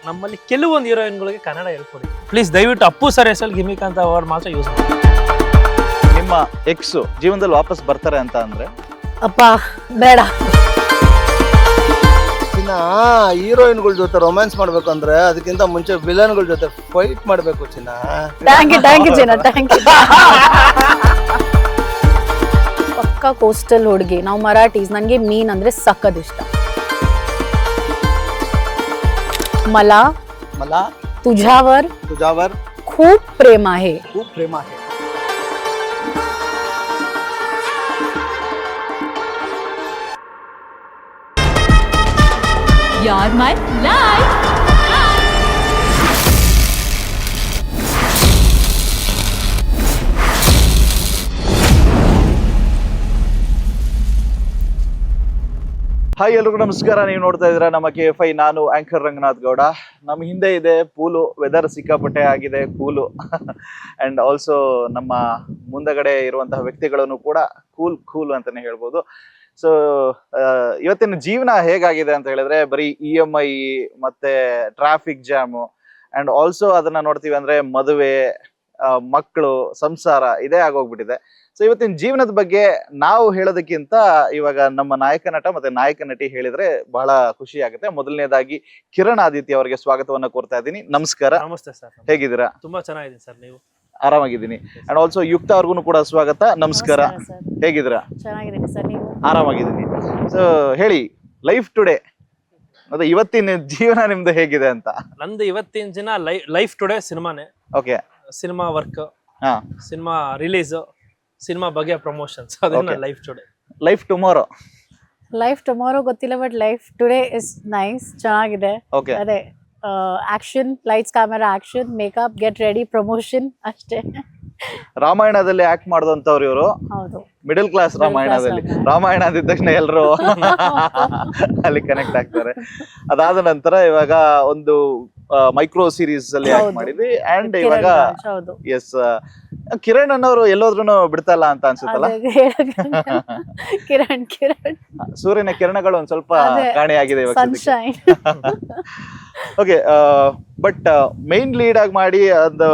ನಮ್ಮಲ್ಲಿ ಕೆಲವೊಂದು ಹೀರೋಯಿನ್ಗಳಿಗೆ ಕನ್ನಡ ಹೇಳ್ಕೊಡಿ ಪ್ಲೀಸ್. ದಯವಿಟ್ಟು ಅಪ್ಪು ಸರ್ ಹೆಸರು ಗಿಮಿಕ್ ಅಂತ ವರ್ಡ್ ಮಾತ್ರ ಯೂಸ್ ಮಾಡಿ. ನಿಮ್ಮ ಎಕ್ಸ್ ಜೀವನದಲ್ಲಿ ವಾಪಸ್ ಬರ್ತಾರೆ ಅಂತ ಅಂದ್ರೆ ಅಪ್ಪ ಬೇಡ. ಇನ್ನ ಹೀರೋಯಿನ್ಗಳ ಜೊತೆ ರೊಮ್ಯಾನ್ಸ್ ಮಾಡ್ಬೇಕು ಅಂದ್ರೆ ಅದಕ್ಕಿಂತ ಮುಂಚೆ ವಿಲನ್ಗಳ ಜೊತೆ ಫೈಟ್ ಮಾಡ್ಬೇಕು ಚಿನ್ನ. ಥ್ಯಾಂಕ್ ಯು ಚಿನ್ನ, ಥ್ಯಾಂಕ್ ಯು. ಪಕ್ಕಾ ಕೋಸ್ಟಲ್ ಹುಡುಗಿ, ನಾವು ಮರಾಠೀಸ್. ನನಗೆ ಮೀನ್ ಅಂದ್ರೆ ಸಕ್ಕತ್ ಇಷ್ಟ. मला मला तुझ्यावर खूप प्रेम आहे. खूप प्रेम आहे. You're my life. ಹಾಯ್ ಎಲ್ರಿಗೂ ನಮಸ್ಕಾರ. ನೀವು ನೋಡ್ತಾ ಇದ್ದೀರಾ ನಮ್ಮ KFI. ನಾನು ಆಂಕರ್ ರಂಗನಾಥ್ ಗೌಡ. ನಮ್ಮ ಹಿಂದೆ ಇದೆ ಪೂಲು. ವೆದರ್ ಸಿಕ್ಕಾಪಟ್ಟೆ ಆಗಿದೆ, ಕೂಲು. ಅಂಡ್ ಆಲ್ಸೋ ನಮ್ಮ ಮುಂದಗಡೆ ಇರುವಂತಹ ವ್ಯಕ್ತಿಗಳನ್ನು ಕೂಡ ಕೂಲ್ ಅಂತಾನೆ ಹೇಳ್ಬೋದು. ಸೊ ಇವತ್ತಿನ ಜೀವನ ಹೇಗಾಗಿದೆ ಅಂತ ಹೇಳಿದ್ರೆ ಬರೀ EMI ಮತ್ತೆ ಟ್ರಾಫಿಕ್ ಜಾಮು ಅಂಡ್ ಆಲ್ಸೋ ಅದನ್ನ ನೋಡ್ತೀವಿ ಅಂದ್ರೆ ಮದುವೆ, ಮಕ್ಕಳು, ಸಂಸಾರ ಇದೇ ಆಗೋಗ್ಬಿಟ್ಟಿದೆ. ಸೊ ಇವತ್ತಿನ ಜೀವನದ ಬಗ್ಗೆ ನಾವು ಹೇಳೋದಕ್ಕಿಂತ ಇವಾಗ ನಮ್ಮ ನಾಯಕ ನಟ ಮತ್ತೆ ನಾಯಕ ನಟಿ ಹೇಳಿದ್ರೆ ಬಹಳ ಖುಷಿ ಆಗುತ್ತೆ. ಮೊದಲನೇದಾಗಿ ಕಿರಣ್ ಆದಿತ್ಯ ಅವರಿಗೆ ಸ್ವಾಗತವನ್ನ ಕೋರ್ತಾ ಇದ್ದೀನಿ. ನಮಸ್ಕಾರ. ನಮಸ್ತೆ ಸರ್. ಹೇಗಿದ್ದೀರಾ? ತುಂಬಾ ಚೆನ್ನಾಗಿದ್ದೀನಿ ಸರ್. ನೀವು? ಆರಾಮಾಗಿದ್ದೀನಿ. ಅಂಡ್ ಆಲ್ಸೋ ಯುಕ್ತ ಅವ್ರಿಗೂ ಕೂಡ ಸ್ವಾಗತ. ನಮಸ್ಕಾರ. ಹೇಗಿದ್ದೀರಾ? ಚೆನ್ನಾಗಿದ್ದೀನಿ ಸರ್. ನೀವು? ಆರಾಮಾಗಿದ್ದೀನಿ. ಸೊ ಹೇಳಿ, ಲೈಫ್ ಟುಡೇ ಅದೇ ಇವತ್ತಿನ ಜೀವನ ನಿಮ್ದು ಹೇಗಿದೆ ಅಂತ. ನಂದು ಇವತ್ತಿನ ದಿನ ಲೈಫ್ ಟುಡೇ ಸಿನಿಮಾನೇ. ಓಕೆ. ಸಿನಿಮಾ ವರ್ಕ್, ಹಾ, ಸಿನಿಮಾ ರಿಲೀಸ್, ಸಿನಿಮಾ ಬಗ್ಗೆ ಪ್ರಮೋಷನ್ಸ್, ಅದನ್ನ life today. Life tomorrow? Life tomorrow ಗೊತ್ತಿಲ್ಲ, but life today is nice, ಚೆನ್ನಾಗಿದೆ. ಓಕೆ. ಅದೇ action, lights, camera, action, makeup, get ready, promotion ಅಷ್ಟೇ. ರಾಮಾಯಣದಲ್ಲಿ ಆಕ್ಟ್ ಮಾಡಿದಂತವ್ರು ಇವರು. ಹೌದು. ಮಿಡಲ್ ಕ್ಲಾಸ್ ರಾಮಾಯಣದಲ್ಲಿ. ರಾಮಾಯಣ ಅಂದಿದ ತಕ್ಷಣ ಎಲ್ರು ಅಲ್ಲಿ ಕನೆಕ್ಟ್ ಆಗ್ತಾರೆ. ಅದಾದ ನಂತರ ಇವಾಗ ಒಂದು ಮೈಕ್ರೋ ಸೀರೀಸ್ ಅಲ್ಲಿ ಆಕ್ಟ್ ಮಾಡಿದ್ವಿ. ಅಂಡ್ ಇವಾಗ ಎಸ್, ಕಿರಣ್ ಅನ್ನೋರು ಎಲ್ಲೋದ್ರೂ ಬಿಡ್ತಲ್ಲ ಅಂತ ಅನ್ಸುತ್ತಲ್ಲ. ಕಿರಣ್ ಸೂರ್ಯನ ಕಿರಣಗಳು ಒಂದ್ ಸ್ವಲ್ಪ ಕಾಣೆಯಾಗಿದೆ ಇವಾಗ. Sunshine. Okay. But main lead ಆಗಿ ಮಾಡಿ ಒಂದು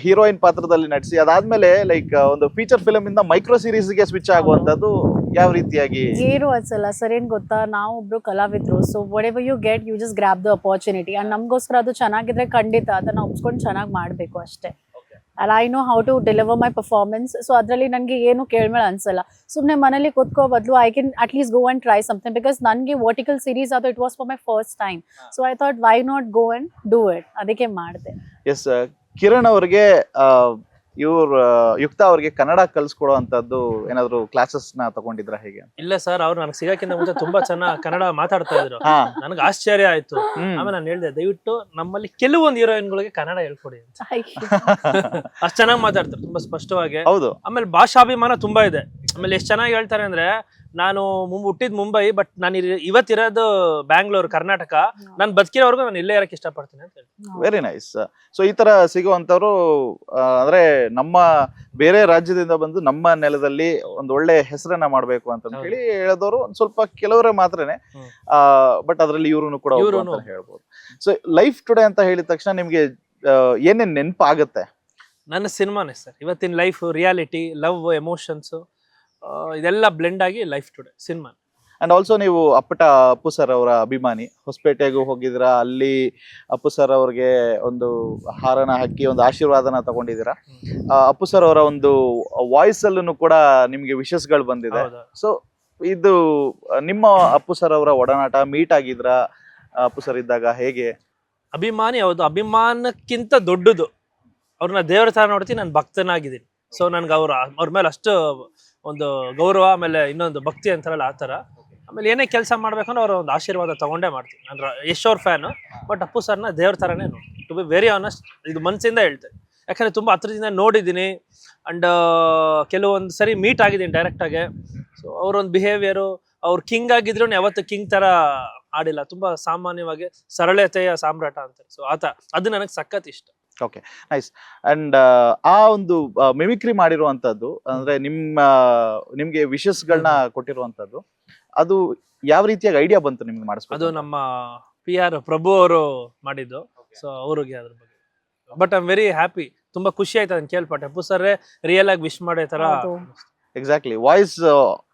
ಹೀರೋಯಿನ್ ಪಾತ್ರದಲ್ಲಿ ನಟಿಸಿ ಅದಾದ್ಮೇಲೆ ಲೈಕ್ ಒಂದು ಫೀಚರ್ ಫಿಲಮ್ ಇಂದ ಮೈಕ್ರೋ ಸೀರೀಸ್ ಗೆ ಸ್ವಿಚ್ ಆಗುವಂತದ್ದು ಯಾವ ರೀತಿಯಾಗಿ? ಏನು ಅನ್ಸಲ್ಲ ಸರ್. ಏನ್ ಗೊತ್ತಾ, ನಾವು ಒಬ್ರು ಕಲಾವಿದ್ರು. So whatever you get, you just grab the opportunity. And ನಮ್ಗೋಸ್ಕರ ಅದು ಚೆನ್ನಾಗಿದ್ರೆ ಖಂಡಿತ ಅದನ್ನ ಒಪ್ಸ್ಕೊಂಡು ಚೆನ್ನಾಗಿ ಮಾಡ್ಬೇಕು ಅಷ್ಟೇ. and I know how to deliver my performance. So ಅದರಲ್ಲಿ ನನಗೆ ಏನು ಕೇಳ್ಮೇಲೆ ಅನ್ಸಲ್ಲ. ಸುಮ್ಮನೆ ಮನೇಲಿ ಕೂತ್ಕೋ ಬದಲು I can at least go and try something, because ನನಗೆ ವರ್ಟಿಕಲ್ ಸೀರೀಸ್ ಅದು it was for my first time. So I thought why not go and do it. ಅದಕ್ಕೆ ಮಾಡಿದೆ. ಎಸ್, ಕಿರಣ್ ಅವ್ರಿಗೆ ಯುಕ್ತ ಅವ್ರಿಗೆ ಕನ್ನಡ ಕಲ್ಸ್ಕೊಡುವಂತದ್ದು ಏನಾದ್ರು ಕ್ಲಾಸಸ್ ನ ತಗೊಂಡಿದ್ರ ಹೇಗೆ? ಇಲ್ಲ ಸರ್, ಅವ್ರು ನನಗೆ ಸಿಗಕ್ಕಿಂತ ಮುಂಚೆ ತುಂಬಾ ಚೆನ್ನಾಗಿ ಕನ್ನಡ ಮಾತಾಡ್ತಾ ಇದ್ರು. ನನಗೆ ಆಶ್ಚರ್ಯ ಆಯ್ತು. ಆಮೇಲೆ ನಾನು ಹೇಳ್ದೆ, ದಯವಿಟ್ಟು ನಮ್ಮಲ್ಲಿ ಕೆಲವೊಂದು ಹೀರೋಯಿನ್ಗಳಿಗೆ ಕನ್ನಡ ಹೇಳ್ಕೊಡಿ ಅಂತ. ಅಷ್ಟ್ ಚೆನ್ನಾಗಿ ಮಾತಾಡ್ತಾರೆ, ತುಂಬಾ ಸ್ಪಷ್ಟವಾಗಿ. ಹೌದು. ಆಮೇಲೆ ಭಾಷಾಭಿಮಾನ ತುಂಬಾ ಇದೆ. ಆಮೇಲೆ ಎಷ್ಟ್ ಚೆನ್ನಾಗಿ ಹೇಳ್ತಾರೆ ಅಂದ್ರೆ, ನಾನು ಹುಟ್ಟಿದ್ ಮುಂಬೈ, ಬಟ್ ನಾನು ಇವತ್ತಿರೋದು ಬ್ಯಾಂಗ್ಳೂರ್, ಕರ್ನಾಟಕ. ನಾನು ಬದುಕಿರೋವರೆಗೂ ನಾನು ಇಲ್ಲೇ ಇರಕ್ಕೆ ಇಷ್ಟಪಡ್ತೀನಿ ಅಂತ ಹೇಳಿ. Very nice. ಸೊ ಈ ತರ ಸಿಗುವಂತವ್ರು ಅಂದ್ರೆ ನಮ್ಮ ಬೇರೆ ರಾಜ್ಯದಿಂದ ಬಂದು ನಮ್ಮ ನೆಲದಲ್ಲಿ ಒಂದು ಒಳ್ಳೆ ಹೆಸರನ್ನ ಮಾಡ್ಬೇಕು ಅಂತ ಹೇಳಿ ಹೇಳಿದವರು ಒಂದ್ ಸ್ವಲ್ಪ ಕೆಲವರೇ ಮಾತ್ರನೇ. ಬಟ್ ಅದ್ರಲ್ಲಿ ಇವ್ರು ಕೂಡ ಹೇಳ್ಬೋದು. ಸೊ ಲೈಫ್ ಟುಡೇ ಅಂತ ಹೇಳಿದ ತಕ್ಷಣ ನಿಮ್ಗೆ ಏನೇನ್ ನೆನಪಾಗುತ್ತೆ? ನನ್ನ ಸಿನಿಮಾನೇ ಸರ್. ಇವತ್ತಿನ ಲೈಫ್, ರಿಯಾಲಿಟಿ, ಲವ್, ಎಮೋಷನ್ಸ್ ಇದೆಲ್ಲ ಬ್ಲೆಂಡ್ ಆಗಿ life today cinema. And also ನೀವು ಅಪ್ಪು ಸರ್ ಅವರ ಅಭಿಮಾನಿ. ಹೊಸಪೇಟೆಗೂ ಹೋಗಿದ್ದೀರಾ, ಅಲ್ಲಿ ಅಪ್ಪು ಸರ್ ಅವ್ರಿಗೆ ಒಂದು ಹಾರನ ಹಾಕಿ ಒಂದು ಆಶೀರ್ವಾದನ ತಗೊಂಡಿದ್ದೀರಾ. ಅಪ್ಪು ಸರ್ ಅವರ ಒಂದು ವಾಯ್ಸ್ ಅಲ್ಲೂ ಕೂಡ ನಿಮ್ಗೆ ವಿಶಸ್ ಗಳು ಬಂದಿದೆ. ಸೊ ಇದು ನಿಮ್ಮ ಅಪ್ಪು ಸರ್ ಅವರ ಒಡನಾಟ, ಮೀಟ್ ಆಗಿದ್ರ ಅಪ್ಪು ಸರ್ ಇದ್ದಾಗ ಹೇಗೆ? ಅಭಿಮಾನಿ, ಹೌದು. ಅಭಿಮಾನಕ್ಕಿಂತ ದೊಡ್ಡದು, ಅವ್ರನ್ನ ದೇವರ ತರ ನೋಡ್ತೀನಿ. ನಾನು ಭಕ್ತನಾಗಿದ್ದೀನಿ. ಸೊ ನನ್ಗೆ ಅವ್ರ ಮೇಲೆ ಅಷ್ಟು ಒಂದು ಗೌರವ, ಆಮೇಲೆ ಇನ್ನೊಂದು ಭಕ್ತಿ ಅಂತಾರಲ್ಲ, ಆ ಥರ. ಆಮೇಲೆ ಏನೇ ಕೆಲಸ ಮಾಡ್ಬೇಕಂದ್ರೆ ಅವ್ರ ಒಂದು ಆಶೀರ್ವಾದ ತಗೊಂಡೇ ಮಾಡ್ತೀನಿ. ನಾನು ಯಶ್ ಅವ್ರ ಫ್ಯಾನು, ಬಟ್ ಅಪ್ಪು ಸರ್ನ ದೇವ್ರ ಥರನೇ ನೋಡಿ. ಟು ಬಿ ವೆರಿ ಆನೆಸ್ಟ್, ಇದು ಮನಸ್ಸಿಂದ ಹೇಳ್ತೇನೆ. ಯಾಕಂದರೆ ತುಂಬ ಹತ್ರದಿಂದ ನೋಡಿದ್ದೀನಿ. ಆ್ಯಂಡ್ ಕೆಲವೊಂದು ಸರಿ ಮೀಟ್ ಆಗಿದ್ದೀನಿ ಡೈರೆಕ್ಟಾಗೆ. ಸೊ ಅವರೊಂದು ಬಿಹೇವಿಯರು, ಅವ್ರು ಕಿಂಗ್ ಆಗಿದ್ರು ಯಾವತ್ತು ಕಿಂಗ್ ಥರ ಆಡಿಲ್ಲ. ತುಂಬ ಸಾಮಾನ್ಯವಾಗಿ ಸರಳತೆಯ ಸಾಮ್ರಾಟ ಅಂತಾರೆ. ಸೊ ಅದು ನನಗೆ ಸಖತ್ ಇಷ್ಟ. Okay, nice. ಅಂಡ್ ಆ ಒಂದು ಮಿಮಿಕ್ರಿ ಮಾಡಿರುವಂತದ್ದು ಅಂದ್ರೆ ನಿಮ್ಗೆ ವಿಶಸ್ ಗಳನ್ನ ಕೊಟ್ಟಿರುವಂತದ್ದು, ಅದು ಯಾವ ರೀತಿಯಾಗಿ ಐಡಿಯಾ ಬಂತು ನಿಮ್ಗೆ ಮಾಡಿಸ್ಬೇಕು? ಅದು ನಮ್ಮ PR ಪ್ರಭು ಅವರು ಮಾಡಿದ್ದು. ಸೊ ಅವ್ರಿಗೆ ಅದ್ರ ಬಗ್ಗೆ but I am very happy. ತುಂಬಾ ಖುಷಿ ಆಯ್ತು ಅದನ್ನ ಕೇಳ್ಪಟ್ಟೆ. ಅಪ್ಪು ಸರ್ ರಿಯಲ್ ಆಗಿ ವಿಶ್ ಮಾಡೋ ತರ. ಹೌದು. Exactly, voice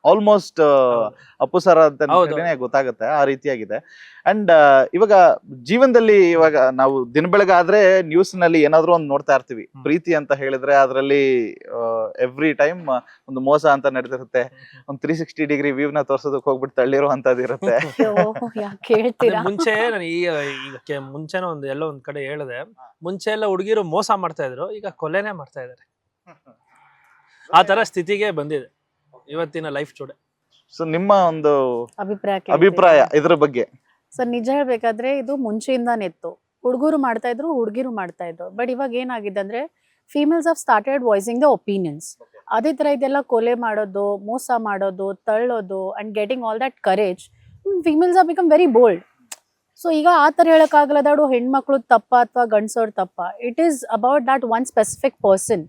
almost Appu sir ಅಂತ ಹೌದು. ಗೊತ್ತಾಗುತ್ತೆ, ಆ ರೀತಿಯಾಗಿದೆ. ಅಂಡ್ ಇವಾಗ ಜೀವನದಲ್ಲಿ ಇವಾಗ ನಾವು ದಿನ ಬೆಳಗಾದ್ರೆ ನ್ಯೂಸ್ ನಲ್ಲಿ ಏನಾದ್ರು ಒಂದು ನೋಡ್ತಾ ಇರ್ತೀವಿ. ಪ್ರೀತಿ ಅಂತ ಹೇಳಿದ್ರೆ ಅದರಲ್ಲಿ ಎವ್ರಿ ಟೈಮ್ ಒಂದು ಮೋಸ ಅಂತ ನಡೆದಿರುತ್ತೆ. ಒಂದು 360 ಡಿಗ್ರಿ ವ್ಯೂ ನ ತೋರ್ಸೋದಕ್ಕೆ ಹೋಗ್ಬಿಟ್ಟು ತಳ್ಳಿರೋ ಅಂತದ್ ಇರುತ್ತೆ. ಅಯ್ಯೋ, ಯಾಕೆ ಹೇಳ್ತೀರಾ? ಮುಂಚೆ ನಾನು ಈಗ ಮುಂಚೆನ ಎಲ್ಲೋ ಒಂದ್ ಕಡೆ ಹೇಳಿದೆ, ಮುಂಚೆ ಎಲ್ಲ ಹುಡುಗಿರು ಮೋಸ ಮಾಡ್ತಾ ಇದ್ರು, ಈಗ ಕೊಲೆನೇ ಮಾಡ್ತಾ ಇದಾರೆ. ಆ ತರ ಸ್ಥಿತಿಗೆ ಬಂದಿದೆ ಇವತ್ತಿನ ಲೈಫ್ ಟುಡೇ. ಸೊ ನಿಮ್ಮ ಒಂದು ಅಭಿಪ್ರಾಯ ಅಭಿಪ್ರಾಯ ಇದ್ರ ಬಗ್ಗೆ? ಸರ್ ನಿಜ ಹೇಳ್ಬೇಕಾದ್ರೆ ಇದು ಮುಂಚೆಯಿಂದಾನೇ ಇತ್ತು. ಹುಡುಗರು ಮಾಡ್ತಾ ಇದ್ರು, ಹುಡುಗಿರು ಮಾಡ್ತಾ ಇದ್ರು. ಬಟ್ ಇವಾಗ ಏನಾಗಿದೆ ಅಂದ್ರೆ females of started voicing the opinions. ಅದೇ ತರ ಇದೆಲ್ಲ ಕೊಲೆ ಮಾಡೋದು, ಮೋಸ ಮಾಡೋದು, ತಳ್ಳೋದು and getting all that courage, females are become very bold. So ಈಗ ಆ ತರ ಹೇಳಕ್ಕಾಗಲ್ಲ ದಾಡು ಹೆಣ್ಮಕ್ಳು ತಪ್ಪ ಅಥವಾ ಗಂಡ್ಸೋರ್ ತಪ್ಪ. It is about that one specific person.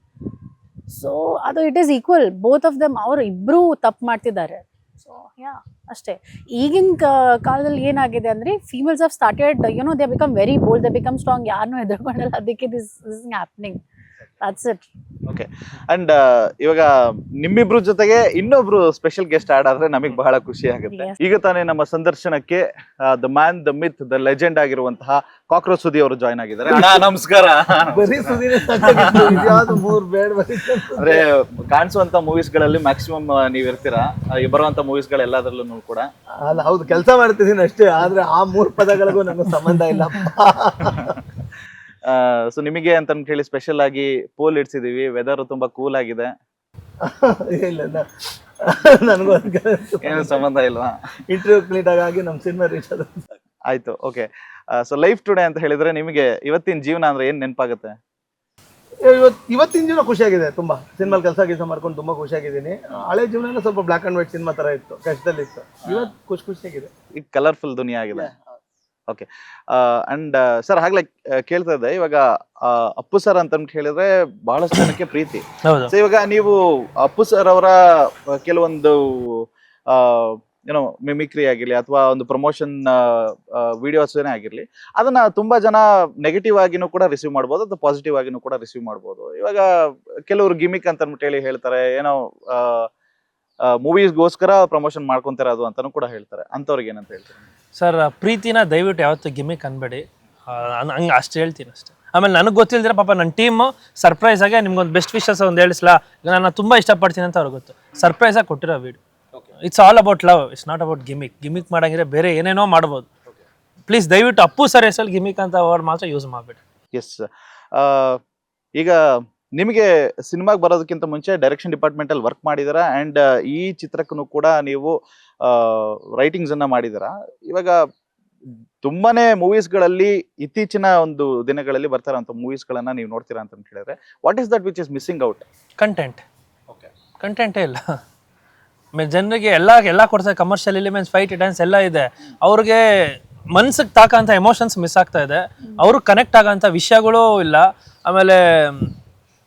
So ಅದು it is equal, both of them. ಅವ್ರು ಇಬ್ರು ತಪ್ಪು ಮಾಡ್ತಿದ್ದಾರೆ. ಸೊ ಯಾ ಅಷ್ಟೇ. ಈಗಿನ ಕಾಲದಲ್ಲಿ ಏನಾಗಿದೆ ಅಂದ್ರೆ females of started they become very bold, they become strong. ಯಾರನ್ನೂ ಎದುರ್ಕೊಂಡಲ್ಲ. ಅದಕ್ಕೆ this is happening. That's it. Okay. And ಇವಾಗ ನಿಮ್ಮಿಬ್ರು ಜೊತೆಗೆ ಇನ್ನೊಬ್ರು ಸ್ಪೆಷಲ್ ಗೆಸ್ಟ್ ಆಡ್ ಆದ್ರೆ ನಮಗ್ ಬಹಳ ಖುಷಿ ಆಗುತ್ತೆ. Yes. ಈಗ ತಾನೇ ನಮ್ಮ ಸಂದರ್ಶನಕ್ಕೆ the man, the myth, the legend ಆಗಿರುವಂತಹ ಕಾಕ್ರೋಚ್ ಸುದಿ ಅವರು ಜಾಯ್ನ್ ಆಗಿದ್ದಾರೆ. ಅಣ್ಣ ನಮಸ್ಕಾರ. ಬರೀ ಸುದೀನೇ ಸಾಕಾಗಿತ್ತು, ಇದ್ಯಾವ್ದು ಮೂರ್ ಬೇಡ ಬರೀ. ಅಂದ್ರೆ ಕಾಣಿಸುವಂತ ಮೂವೀಸ್ ಗಳಲ್ಲಿ ಮ್ಯಾಕ್ಸಿಮಮ್ ನೀವ್ ಇರ್ತೀರಾ, ಬರುವಂತ ಮೂವೀಸ್ ಗಳೆಲ್ಲದ್ರಲ್ಲೂ ಕೂಡ. ಅಲ್ಲ, ಹೌದು, ಕೆಲಸ ಮಾಡ್ತಿದ್ದೀನಿ ಅಷ್ಟೇ. ಆದ್ರೆ ಆ 3 ಪದಗಳಿಗೂ ನನಗೆ ಸಂಬಂಧ ಇಲ್ಲ. ಸೊ ನಿಮಗೆ ಅಂತ ಹೇಳಿ ಸ್ಪೆಷಲ್ ಆಗಿ ಪೋಲ್ ಇಡ್ಸಿದೀವಿ. ವೆದರ್ ತುಂಬಾ ಕೂಲ್ ಆಗಿದೆ. ಇಲ್ಲ, ನನಗೂ ಏನು ಸಂಬಂಧ ಇಲ್ವಾ? ಇಂಟರ್ವ್ಯೂ ನೀಟಾಗಿ ಆಗಿ ನಮ್ಮ ಸಿನಿಮಾ ರೀಚ್ ಆದ. ಆಯ್ತು, ಓಕೆ. ಸೊ ಲೈಫ್ ಟುಡೇ ಅಂತ ಹೇಳಿದ್ರೆ ನಿಮಗೆ ಇವತ್ತಿನ ಜೀವನ ಅಂದ್ರೆ ಏನ್ ನೆನಪಾಗುತ್ತೆ? ಇವತ್ತಿನ ಜೀವನ ಖುಷಿಯಾಗಿದೆ. ತುಂಬಾ ಸಿನಿಮಾಲ್ ಕೆಲಸ ಮಾಡ್ಕೊಂಡು ತುಂಬಾ ಖುಷಿಯಾಗಿದ್ದೀನಿ. ಹಳೆ ಜೀವನ ಸ್ವಲ್ಪ ಬ್ಲಾಕ್ ಅಂಡ್ ವೈಟ್ ಸಿನಿಮಾ ತರ ಇತ್ತು, ಕಷ್ಟದಲ್ಲಿತ್ತು. ಇವತ್ತು ಖುಷಿಯಾಗಿದೆ. ಈಗ ಕಲರ್ಫುಲ್ ದುನಿಯಾ ಆಗಿದೆ. ಓಕೆ. ಅಂಡ್ ಸರ್ ಆಗ್ಲೇ ಕೇಳ್ತಾ ಇದ್ದೆ, ಇವಾಗ ಅಪ್ಪು ಸರ್ ಅಂತ ಹೇಳಿದ್ರೆ ಬಹಳಷ್ಟು ಜನಕ್ಕೆ ಪ್ರೀತಿ. ಹೌದು. ಸೊ ಇವಾಗ ನೀವು ಅಪ್ಪು ಸರ್ ಅವರ ಕೆಲವೊಂದು ಏನೋ ಮಿಮಿಕ್ರಿ ಆಗಿರ್ಲಿ ಅಥವಾ ಒಂದು ಪ್ರಮೋಷನ್ ವಿಡಿಯೋಸ್ ಏನೇ ಆಗಿರ್ಲಿ, ಅದನ್ನ ತುಂಬಾ ಜನ ನೆಗೆಟಿವ್ ಆಗಿನೂ ಕೂಡ ರಿಸೀವ್ ಮಾಡ್ಬೋದು ಅಥವಾ ಪಾಸಿಟಿವ್ ಆಗಿನೂ ಕೂಡ ರಿಸೀವ್ ಮಾಡ್ಬೋದು. ಇವಾಗ ಕೆಲವರು ಗಿಮಿಕ್ ಅಂತ ಹೇಳಿ ಹೇಳ್ತಾರೆ, ಏನೋ ಮೂವೀಸ್ಗೋಸ್ಕರ ಪ್ರಮೋಷನ್ ಮಾಡ್ಕೊಂತಾರೆ ಅದು ಅಂತಾನು ಕೂಡ ಹೇಳ್ತಾರೆ. ಅಂತವ್ರಿಗೆ ಏನಂತ ಹೇಳ್ತಾರೆ? ಸರ್, ಪ್ರೀತಿನ ದಯವಿಟ್ಟು ಯಾವತ್ತು ಗಿಮಿಕ್ ಅನ್ಬೇಡಿ. ಹಂಗೆ ಅಷ್ಟು ಹೇಳ್ತೀನಿ ಅಷ್ಟೇ. ಆಮೇಲೆ ನನಗೆ ಗೊತ್ತಿಲ್ದಿರ ಪಾಪ ನನ್ನ ಟೀಮ್ ಸರ್ಪ್ರೈಸ್ ಆಗಿ ನಿಮ್ಗೊಂದು ಬೆಸ್ಟ್ ವಿಶಸ್ ಒಂದು ಹೇಳಿಸ್ಲಾ, ನಾನು ತುಂಬಾ ಇಷ್ಟಪಡ್ತೀನಿ ಅಂತ ಅವ್ರಿಗೆ ಗೊತ್ತು. ಸರ್ಪ್ರೈಸ್ ಆಗಿ ಕೊಟ್ಟಿರೋ video. It's all about love, it's not about gimmick. Gimmick ಮಾಡಂಗಿದ್ರೆ ಬೇರೆ ಏನೇನೋ ಮಾಡ್ಬೋದು. ಪ್ಲೀಸ್ ದಯವಿಟ್ಟು ಅಪ್ಪು ಸರ್ ಹೆಸರಲ್ಲಿ ಗಿಮಿಕ್ ಅಂತ ವರ್ಡ್ ಮಾತ್ರ ಯೂಸ್ ಮಾಡಬೇಡಿ. ಎಸ್. ಈಗ ನಿಮಗೆ ಸಿನಿಮಾಗೆ ಬರೋದಕ್ಕಿಂತ ಮುಂಚೆ ಡೈರೆಕ್ಷನ್ ಡಿಪಾರ್ಟ್ಮೆಂಟ್ ಅಲ್ಲಿ ವರ್ಕ್ ಮಾಡಿದಾರ ಅಂಡ್ ಈ ಚಿತ್ರಕ್ಕೂ ಕೂಡ ನೀವು ರೈಟಿಂಗ್ಸ್ ಅನ್ನ ಮಾಡಿದಾರ. ಇವಾಗ ತುಂಬಾನೇ ಮೂವೀಸ್ ಗಳಲ್ಲಿ ಇತ್ತೀಚಿನ ಒಂದು ದಿನಗಳಲ್ಲಿ ಬರ್ತಾರಂತ ಮೂವೀಸ್ ಗಳನ್ನ ನೀವು ನೋಡ್ತೀರಾ ಅಂತ ಹೇಳಿದ್ರೆ, what is that which is missing out? Content. ಕಂಟೆಂಟೇ ಇಲ್ಲ. ಜನರಿಗೆ ಎಲ್ಲ ಕೊಡ್ತಾರೆ. ಕಮರ್ಷಿಯಲ್ ಎಲಿಮೆಂಟ್ಸ್, ಫೈಟ್, ಡ್ಯಾನ್ಸ್ ಎಲ್ಲ ಇದೆ. ಅವ್ರಿಗೆ ಮನ್ಸಿಗೆ ತಾಕಂತ ಎಮೋಷನ್ಸ್ ಮಿಸ್ ಆಗ್ತಾ ಇದೆ. ಅವ್ರಿಗೆ ಕನೆಕ್ಟ್ ಆಗೋಂಥ ವಿಷಯಗಳು ಇಲ್ಲ. ಆಮೇಲೆ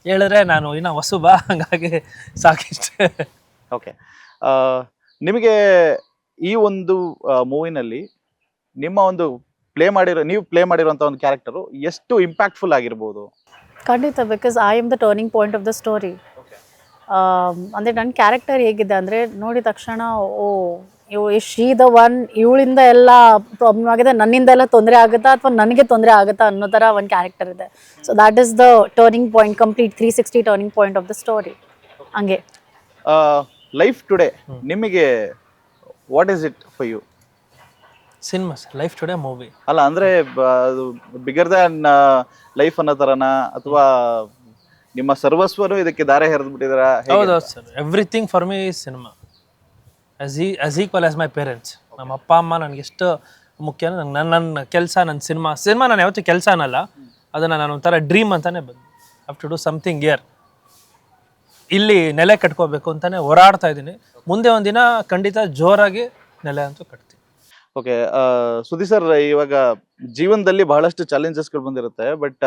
ಹೇಳಿದ್ರೆ ನಾನು ಇನ್ನ ಹೊಸಬಾ, ಹಂಗಾಗಿ ಸಾಕಿಷ್ಟೇ. ಓಕೆ. ನಿಮಗೆ ಈ ಒಂದು ಮೂವಿನಲ್ಲಿ ನಿಮ್ಮ ಒಂದು ನೀವು ಪ್ಲೇ ಮಾಡಿರುವಂತ ಒಂದು ಕ್ಯಾರೆಕ್ಟರ್ ಎಷ್ಟು ಇಂಪ್ಯಾಕ್ಟ್ಫುಲ್ ಆಗಿರ್ಬೋದು? ಖಂಡಿತ, because I am the turning point of the story. ಅಂದರೆ ನನ್ನ ಕ್ಯಾರೆಕ್ಟರ್ ಹೇಗಿದೆ ಅಂದರೆ ನೋಡಿದ ತಕ್ಷಣ ಶೀ ದ ಒನ್, ಇವಳಿಂದ ಎಲ್ಲ ಪ್ರಾಬ್ಲಮ್ ಆಗಿದೆ, ನನ್ನಿಂದ ಎಲ್ಲ ತೊಂದರೆ ಆಗುತ್ತಾ ಅಥವಾ ನನಗೆ ತೊಂದರೆ ಆಗುತ್ತಾ ಅನ್ನೋ ಥರ ಒಂದು ಕ್ಯಾರೆಕ್ಟರ್ ಇದೆ. So that is the turning point, complete 360 turning point of the story. ಹಂಗೆ ಲೈಫ್ ಟುಡೇ ನಿಮಗೆ what is it for you? Cinema sir, life today movie ಅಲ್ಲ ಅಂದ್ರೆ ಬಿಗರ್ ದ್ಯಾನ್ ಲೈಫ್ ಅನ್ನೋ ತರನ ಅಥವಾ ನಿಮ್ಮ ಸರ್ವಸ್ವನು ಇದಕ್ಕೆ ದಾರೆ ಎರೆದು ಬಿಟ್ಟಿದ್ದೀರಾ? ಹೌದು sir, everything for me is cinema, as equal as my parents. ನಮ್ಮ ಅಪ್ಪ ಅಮ್ಮ ನನಗೆ ಎಷ್ಟು ಮುಖ್ಯ. ನನ್ನ ಕೆಲಸ, ನನ್ನ ಸಿನಿಮಾ ನಾನು ಯಾವತ್ತೂ ಕೆಲಸ ಅನ್ನಲ್ಲ, ಅದನ್ನು ನಾನು ಒಂಥರ ಡ್ರೀಮ್ ಅಂತಾನೆ ಬಂದು have to do something here. ಇಲ್ಲಿ ನೆಲೆ ಕಟ್ಕೋಬೇಕು ಅಂತಾನೆ ಹೋರಾಡ್ತಾ ಇದ್ದೀನಿ. ಮುಂದೆ ಒಂದಿನ ಖಂಡಿತ ಜೋರಾಗಿ ನೆಲೆ ಅಂತೂ ಕಟ್ತೀನಿ. ಓಕೆ. ಸುದೀಪ್ ಸರ್, ಇವಾಗ ಜೀವನದಲ್ಲಿ ಬಹಳಷ್ಟು ಚಾಲೆಂಜಸ್ಗಳು ಬಂದಿರುತ್ತೆ, ಬಟ್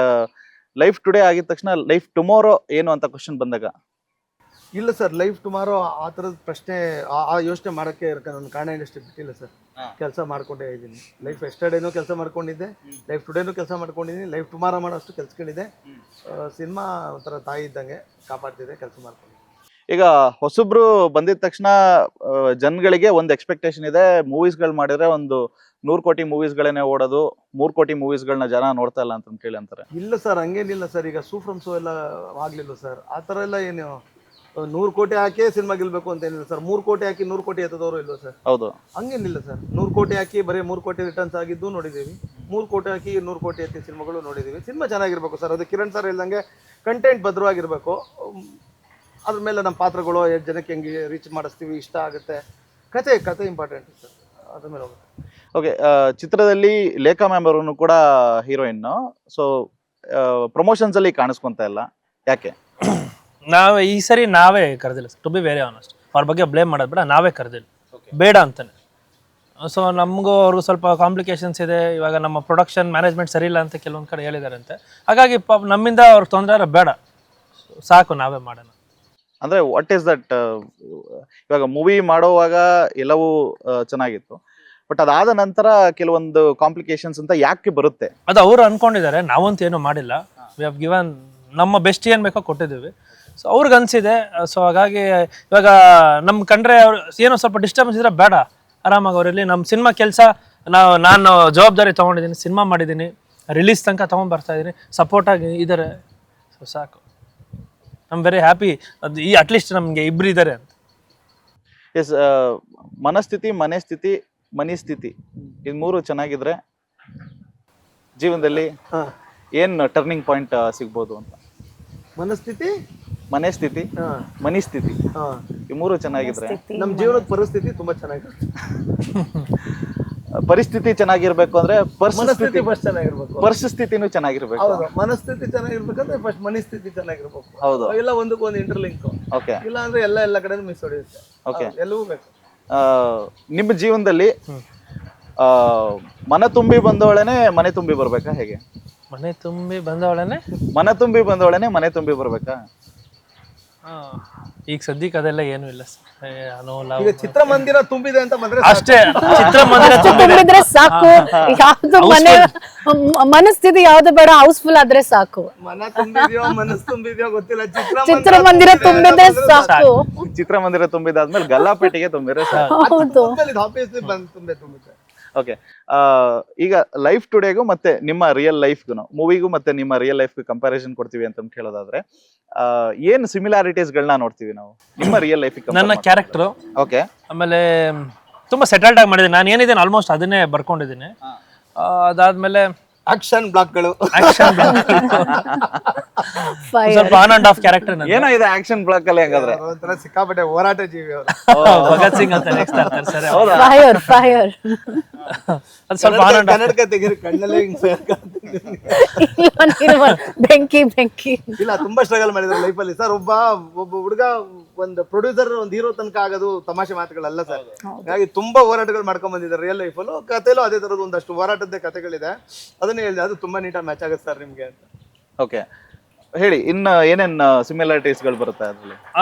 ಲೈಫ್ ಟುಡೇ ಆಗಿದ ತಕ್ಷಣ ಲೈಫ್ ಟುಮಾರೋ ಏನು ಅಂತ ಕ್ವಶನ್ ಬಂದಾಗ? ಇಲ್ಲ ಸರ್, ಲೈಫ್ ಟುಮಾರೋ ಆ ಥರದ ಪ್ರಶ್ನೆ, ಆ ಯೋಚನೆ ಮಾಡೋಕ್ಕೆ ನನ್ನ ಕಾರಣ ಇನ್ನಷ್ಟು ಬಿಟ್ಟಿಲ್ಲ ಸರ್. ಕೆಲಸ ಮಾಡ್ಕೊಂಡೇ ಇದ್ದೀನಿ. ಲೈಫ್ ಎಸ್ಟರ್ಡೇನೂ ಕೆಲಸ ಮಾಡ್ಕೊಂಡಿದ್ದೆ, ಲೈಫ್ ಟುಡೇನೂ ಕೆಲಸ ಮಾಡ್ಕೊಂಡಿದ್ದೀನಿ, ಲೈಫ್ ಟುಮಾರೋ ಮಾಡೋಷ್ಟು ಕೆಲಸಗಳಿದೆ. ಸಿನಿಮಾ ಒಂಥರ ತಾಯಿ ಇದ್ದಂಗೆ ಕಾಪಾಡ್ತಿದೆ, ಕೆಲಸ ಮಾಡ್ಕೊಂಡು. ಈಗ ಹೊಸಬ್ರು ಬಂದಿದ ತಕ್ಷಣ ಜನಗಳಿಗೆ ಒಂದು ಎಕ್ಸ್ಪೆಕ್ಟೇಷನ್ ಇದೆ, ಮೂವೀಸ್ಗಳು ಮಾಡಿದ್ರೆ ಒಂದು 100 ಕೋಟಿ ಮೂವೀಸ್ಗಳೇನೆ ಓಡೋದು, 3 ಕೋಟಿ ಮೂವೀಸ್ಗಳನ್ನ ಜನ ನೋಡ್ತಾ ಇಲ್ಲ ಅಂತ ಕೇಳಿ ಅಂತಾರೆ. ಇಲ್ಲ ಸರ್, ಹಂಗೇನಿಲ್ಲ ಸರ್. ಈಗ ಸೂಫ್ರಮ್ ಶೋ ಎಲ್ಲ ಆಗ್ಲಿಲ್ಲ ಸರ್, ಆ ಥರ ಎಲ್ಲ ಏನು 100 ಕೋಟಿ ಹಾಕಿ ಸಿನಿಮಾ ಗೆಲ್ಬೇಕು ಅಂತ ಏನಿಲ್ಲ ಸರ್. 3 ಕೋಟಿ ಹಾಕಿ 100 ಕೋಟಿ ಎತ್ತದವರು ಇಲ್ವ ಸರ್? ಹೌದು, ಹಂಗೇನಿಲ್ಲ ಸರ್. 100 ಕೋಟಿ ಹಾಕಿ ಬರೀ 3 ಕೋಟಿ ರಿಟರ್ನ್ಸ್ ಆಗಿದ್ದು ನೋಡಿದ್ದೀವಿ, 3 ಕೋಟಿ ಹಾಕಿ 100 ಕೋಟಿ ಎತ್ತಿ ಸಿನಿಮಾಗಳು ನೋಡಿದ್ದೀವಿ. ಸಿನಿಮಾ ಚೆನ್ನಾಗಿರ್ಬೇಕು ಸರ್, ಅದು ಕಿರಣ್ ಸರ್ ಹೇಳ್ದಂಗೆ ಕಂಟೆಂಟ್ ಭದ್ರವಾಗಿರ್ಬೇಕು. ಅದ್ರ ಮೇಲೆ ನಮ್ಮ ಪಾತ್ರಗಳು ಎಷ್ಟು ಜನಕ್ಕೆ ಹೆಂಗೆ ರೀಚ್ ಮಾಡಿಸ್ತೀವಿ, ಇಷ್ಟ ಆಗುತ್ತೆ, ಕತೆ ಇಂಪಾರ್ಟೆಂಟ್ ಸರ್, ಅದ್ರ ಮೇಲೆ ಹೋಗುತ್ತೆ. ಓಕೆ. ಚಿತ್ರದಲ್ಲಿ ಲೇಖಾ ಮ್ಯಾಮ್ ಅವರು ಕೂಡ ಹೀರೋಯಿನ್. ಸೊ ಪ್ರಮೋಷನ್ಸ್ ಅಲ್ಲಿ ಕಾಣಿಸ್ಕೊಂತ ಇಲ್ಲ, ಯಾಕೆ? ಈ ಸರಿ ನಾವೇ ಕರೆದಿಲ್ಲ ಟು ಬಿ ವೆರಿ ಆನೆಸ್ಟ್. ಅವ್ರ ಬಗ್ಗೆ ಬ್ಲೇಮ್ ಮಾಡೋದು ಬೇಡ, ನಾವೇ ಕರೆದಿಲ್ಲ, ಬೇಡ ಅಂತಾನೆ. ಸೊ ನಮಗೂ ಅವ್ರಿಗೂ ಸ್ವಲ್ಪ ಕಾಂಪ್ಲಿಕೇಶನ್ಸ್ ಇದೆ. ಇವಾಗ ನಮ್ಮ ಪ್ರೊಡಕ್ಷನ್ ಮ್ಯಾನೇಜ್ಮೆಂಟ್ ಸರಿ ಇಲ್ಲ ಅಂತ ಕೆಲವೊಂದು ಕಡೆ ಹೇಳಿದಾರಂತೆ. ಹಾಗಾಗಿ ನಮ್ಮಿಂದ ಅವ್ರಿಗೆ ತೊಂದರೆ ಬೇಡ, ಸಾಕು ನಾವೇ ಮಾಡೋಣ. ಅಂದ್ರೆ ವಾಟ್ ಈಸ್ ದಟ್? ಇವಾಗ ಮೂವಿ ಮಾಡುವಾಗ ಎಲ್ಲವೂ ಚೆನ್ನಾಗಿತ್ತು, ಬಟ್ ಅದಾದ ನಂತರ ಕೆಲವೊಂದು ಕಾಂಪ್ಲಿಕೇಶನ್ಸ್ ಅಂತ ಯಾಕೆ ಬರುತ್ತೆ? ಅದು ಅವರು ಅನ್ಕೊಂಡಿದ್ದಾರೆ, ನಾವಂತೂ ಏನೂ ಮಾಡಿಲ್ಲ. ವಿ ಹ್ಯಾವ್ ಗಿವನ್ ನಮ್ಮ ಬೆಸ್ಟ್ ಏನು ಬೇಕೋ ಕೊಟ್ಟಿದ್ದೀವಿ. ಸೊ ಅವ್ರಿಗೆ ಅನಿಸಿದೆ. ಸೊ ಹಾಗಾಗಿ ಇವಾಗ ನಮ್ಮ ಕಂಡ್ರೆ ಅವ್ರು ಏನೋ ಸ್ವಲ್ಪ ಡಿಸ್ಟರ್ಬೆನ್ಸ್ ಇದ್ರೆ ಬೇಡ, ಆರಾಮಾಗಿ ಅವರಲ್ಲಿ ನಮ್ಮ ಸಿನಿಮಾ ಕೆಲಸ ನಾನು ಜವಾಬ್ದಾರಿ ತೊಗೊಂಡಿದ್ದೀನಿ, ಸಿನಿಮಾ ಮಾಡಿದ್ದೀನಿ, ರಿಲೀಸ್ ತನಕ ತೊಗೊಂಡ್ಬರ್ತಾ ಇದ್ದೀನಿ, ಸಪೋರ್ಟಾಗಿ ಇದ್ದಾರೆ. ಸೊ ಸಾಕು, ಐ ಆಮ್ ವೆರಿ ಹ್ಯಾಪಿ. ಅದು ಅಟ್ಲೀಸ್ಟ್ ನಮಗೆ ಇಬ್ಬರು ಇದ್ದಾರೆ ಅಂತ. ಎಸ್, ಮನಸ್ಥಿತಿ, ಮನೆ ಸ್ಥಿತಿ, ಮನಿ ಸ್ಥಿತಿ, ಇದು 3 ಚೆನ್ನಾಗಿದ್ರೆ ಜೀವನದಲ್ಲಿ ಏನ್ ಟರ್ನಿಂಗ್ ಪಾಯಿಂಟ್ ಸಿಗ್ಬೋದು ಅಂತ? ಮನಸ್ಥಿತಿ, ಮನೆ ಸ್ಥಿತಿ, ಮನಿ ಸ್ಥಿತಿ, ಈ 3 ಚೆನ್ನಾಗಿದ್ರೆ ನಮ್ಮ ಜೀವನದ ಪರಿಸ್ಥಿತಿ ತುಂಬಾ ಚೆನ್ನಾಗಿರುತ್ತೆ. ಪರಿಸ್ಥಿತಿ ಚೆನ್ನಾಗಿರ್ಬೇಕು ಅಂದ್ರೆ ಮನಸ್ಥಿತಿ ಫಸ್ಟ್ ಚೆನ್ನಾಗಿರ್ಬೇಕು, ಪರಿಸ್ಥಿತಿನೂ ಚೆನ್ನಾಗಿರ್ಬೇಕು. ಹೌದು. ಮನಸ್ಥಿತಿ ಚೆನ್ನಾಗಿರ್ಬೇಕಂದ್ರೆ ಫಸ್ಟ್ ಮನಸ್ಥಿತಿ ಚೆನ್ನಾಗಿರ್ಬೇಕು. ಹೌದು, ಎಲ್ಲ ಒಂದಕ್ಕೊಂದು ಇಂಟರ್ಲಿಂಕ್. ಓಕೆ. ಇಲ್ಲ ಅಂದ್ರೆ ಎಲ್ಲ ಕಡೆ ಮಿಸ್ ಹೊಡೆಯುತ್ತೆ. ಓಕೆ. ಎಲ್ಲವೂ ಬೇಕು. ನಿಮ್ಮ ಜೀವನದಲ್ಲಿ ಮನ ತುಂಬಿ ಬಂದವಳೇನೆ ಮನೆ ತುಂಬಿ ಬರ್ಬೇಕಾ, ಹೇಗೆ? ಮನೆ ತುಂಬಿ ಬಂದವಳನೆ ಮನ ತುಂಬಿ ಬಂದವಳೇನೆ ಮನೆ ತುಂಬಿ ಬರ್ಬೇಕಾ? ಈಗ ಸದ್ಯಕ್ಕೆ ಅದೆಲ್ಲ ಏನು ಇಲ್ಲ. ಈಗ ಚಿತ್ರಮಂದಿರ ತುಂಬಿದೆ ಅಂತ ಬಂದ್ರೆ ಅಷ್ಟೇ, ಚಿತ್ರಮಂದಿರ ತುಂಬಿದ್ರೆ ಸಾಕು. ಯಾವ್ದು ಮನೆ ಮನಸ್ಥಿತಿ ಯಾವ್ದು ಬೇಡ, ಹೌಸ್ಫುಲ್ ಆದ್ರೆ ಸಾಕು. ಮನ ತುಂಬಿದ್ಯೋ ಮನಸ್ಸು ತುಂಬಿದ್ಯೋ ಗೊತ್ತಿಲ್ಲ, ಚಿತ್ರಮಂದಿರ ತುಂಬಿದ್ರೆ ಸಾಕು. ಚಿತ್ರಮಂದಿರ ತುಂಬಿದಾದ್ಮೇಲೆ ಗಲ್ಲಾಪೇಟೆಗೆ ತುಂಬಿದ್ರೆ ಹೌದು. ತುಂಬಿದೆ. ಓಕೆ. ಈಗ ಲೈಫ್ ಟುಡೇಗೂ ಮತ್ತೆ ನಿಮ್ಮ ರಿಯಲ್ ಲೈಫ್ಗೂ, ಮೂವಿಗೂ ಮತ್ತೆ ನಿಮ್ಮ ರಿಯಲ್ ಲೈಫ್ಗೂ ಕಂಪ್ಯಾರಿಸನ್ ಕೊಡ್ತೀವಿ ಅಂತ ಕೇಳೋದಾದ್ರೆ ಏನ್ ಸಿಮಿಲಾರಿಟೀಸ್ ಗಳನ್ನ ನೋಡ್ತೀವಿ ನಾವು ನಿಮ್ಮ ರಿಯಲ್ ಲೈಫ್? ನನ್ನ ಕ್ಯಾರೆಕ್ಟರ್, ಓಕೆ, ಆಮೇಲೆ ತುಂಬಾ ಸೆಟಲ್ಡ್ ಆಗಿ ಮಾಡಿದ್ದೀನಿ. ನಾನು ಏನಿದ್ದೇನೆ ಆಲ್ಮೋಸ್ಟ್ ಅದನ್ನೇ ಬರ್ಕೊಂಡಿದ್ದೀನಿ. ಅದಾದ್ಮೇಲೆ ಆಕ್ಷನ್ ಬ್ಲಾಕ್ಗಳು, ಸ್ವಲ್ಪ ಆನ್ ಅಂಡ್ ಆಫ್ ಕ್ಯಾರೆಕ್ಟರ್. ಏನೋ ಇದೆ ಆಕ್ಷನ್ ಬ್ಲಾಕ್ ಅಲ್ಲಿ, ಹಂಗಾದ್ರೆ ಒಂಥರ ಸಿಕ್ಕಾಪಟ್ಟೆ ಹೋರಾಟ ಜೀವಿ ಅವರು. ಭಗತ್ ಸಿಂಗ್ ಅಂತ ನೆಕ್ಸ್ಟ್ ಆಗ್ತಾರೆ ಸರ್. ಫೈರ್ ಅದು ಸ್ವಲ್ಪ ಆನ್ ಅಂಡ್ ಆಫ್. ಕನ್ನಡಕ ತೆಗೀರಿ, ಕಣ್ಣಲ್ಲೇ ಬೆಂಕಿ. ಇಲ್ಲ, ತುಂಬಾ ಸ್ಟ್ರಗಲ್ ಮಾಡಿದ್ರು ಲೈಫಲ್ಲಿ ಸರ್. ಒಬ್ಬ ಹುಡುಗ ಒಂದು ಪ್ರೊಡ್ಯೂಸರ್, ಒಂದು ಹೀರೋ ತನಕ ಆಗೋದು ತಮಾಷೆ ಮಾತುಗಳಲ್ಲ ಸರ್. ಹಾಗಾಗಿ ತುಂಬಾ ಹೋರಾಟಗಳು ಮಾಡ್ಕೊಂಡ್ ಬಂದಿದ್ದಾರೆ ರಿಯಲ್ ಲೈಫಲ್ಲೂ. ಕಥೆಲೂ ಅದೇ ತರದ್ದು ಒಂದಷ್ಟು ಹೋರಾಟದ ಕಥೆಗಳಿದೆ, ಅದನ್ನೇ ಹೇಳಿದೆ. ಅದು ತುಂಬಾ ನೀಟಾಗಿ ಮ್ಯಾಚ್ ಆಗುತ್ತೆ ಸರ್ ನಿಮ್ಗೆ ಅಂತ. ಓಕೆ, ಹೇಳಿ ಇನ್ನು ಏನೇನ್ ಸಿಮಿಲಾರಿಟೀಸ್ ಗಳು ಬರುತ್ತೆ ಅದರಲ್ಲಿ?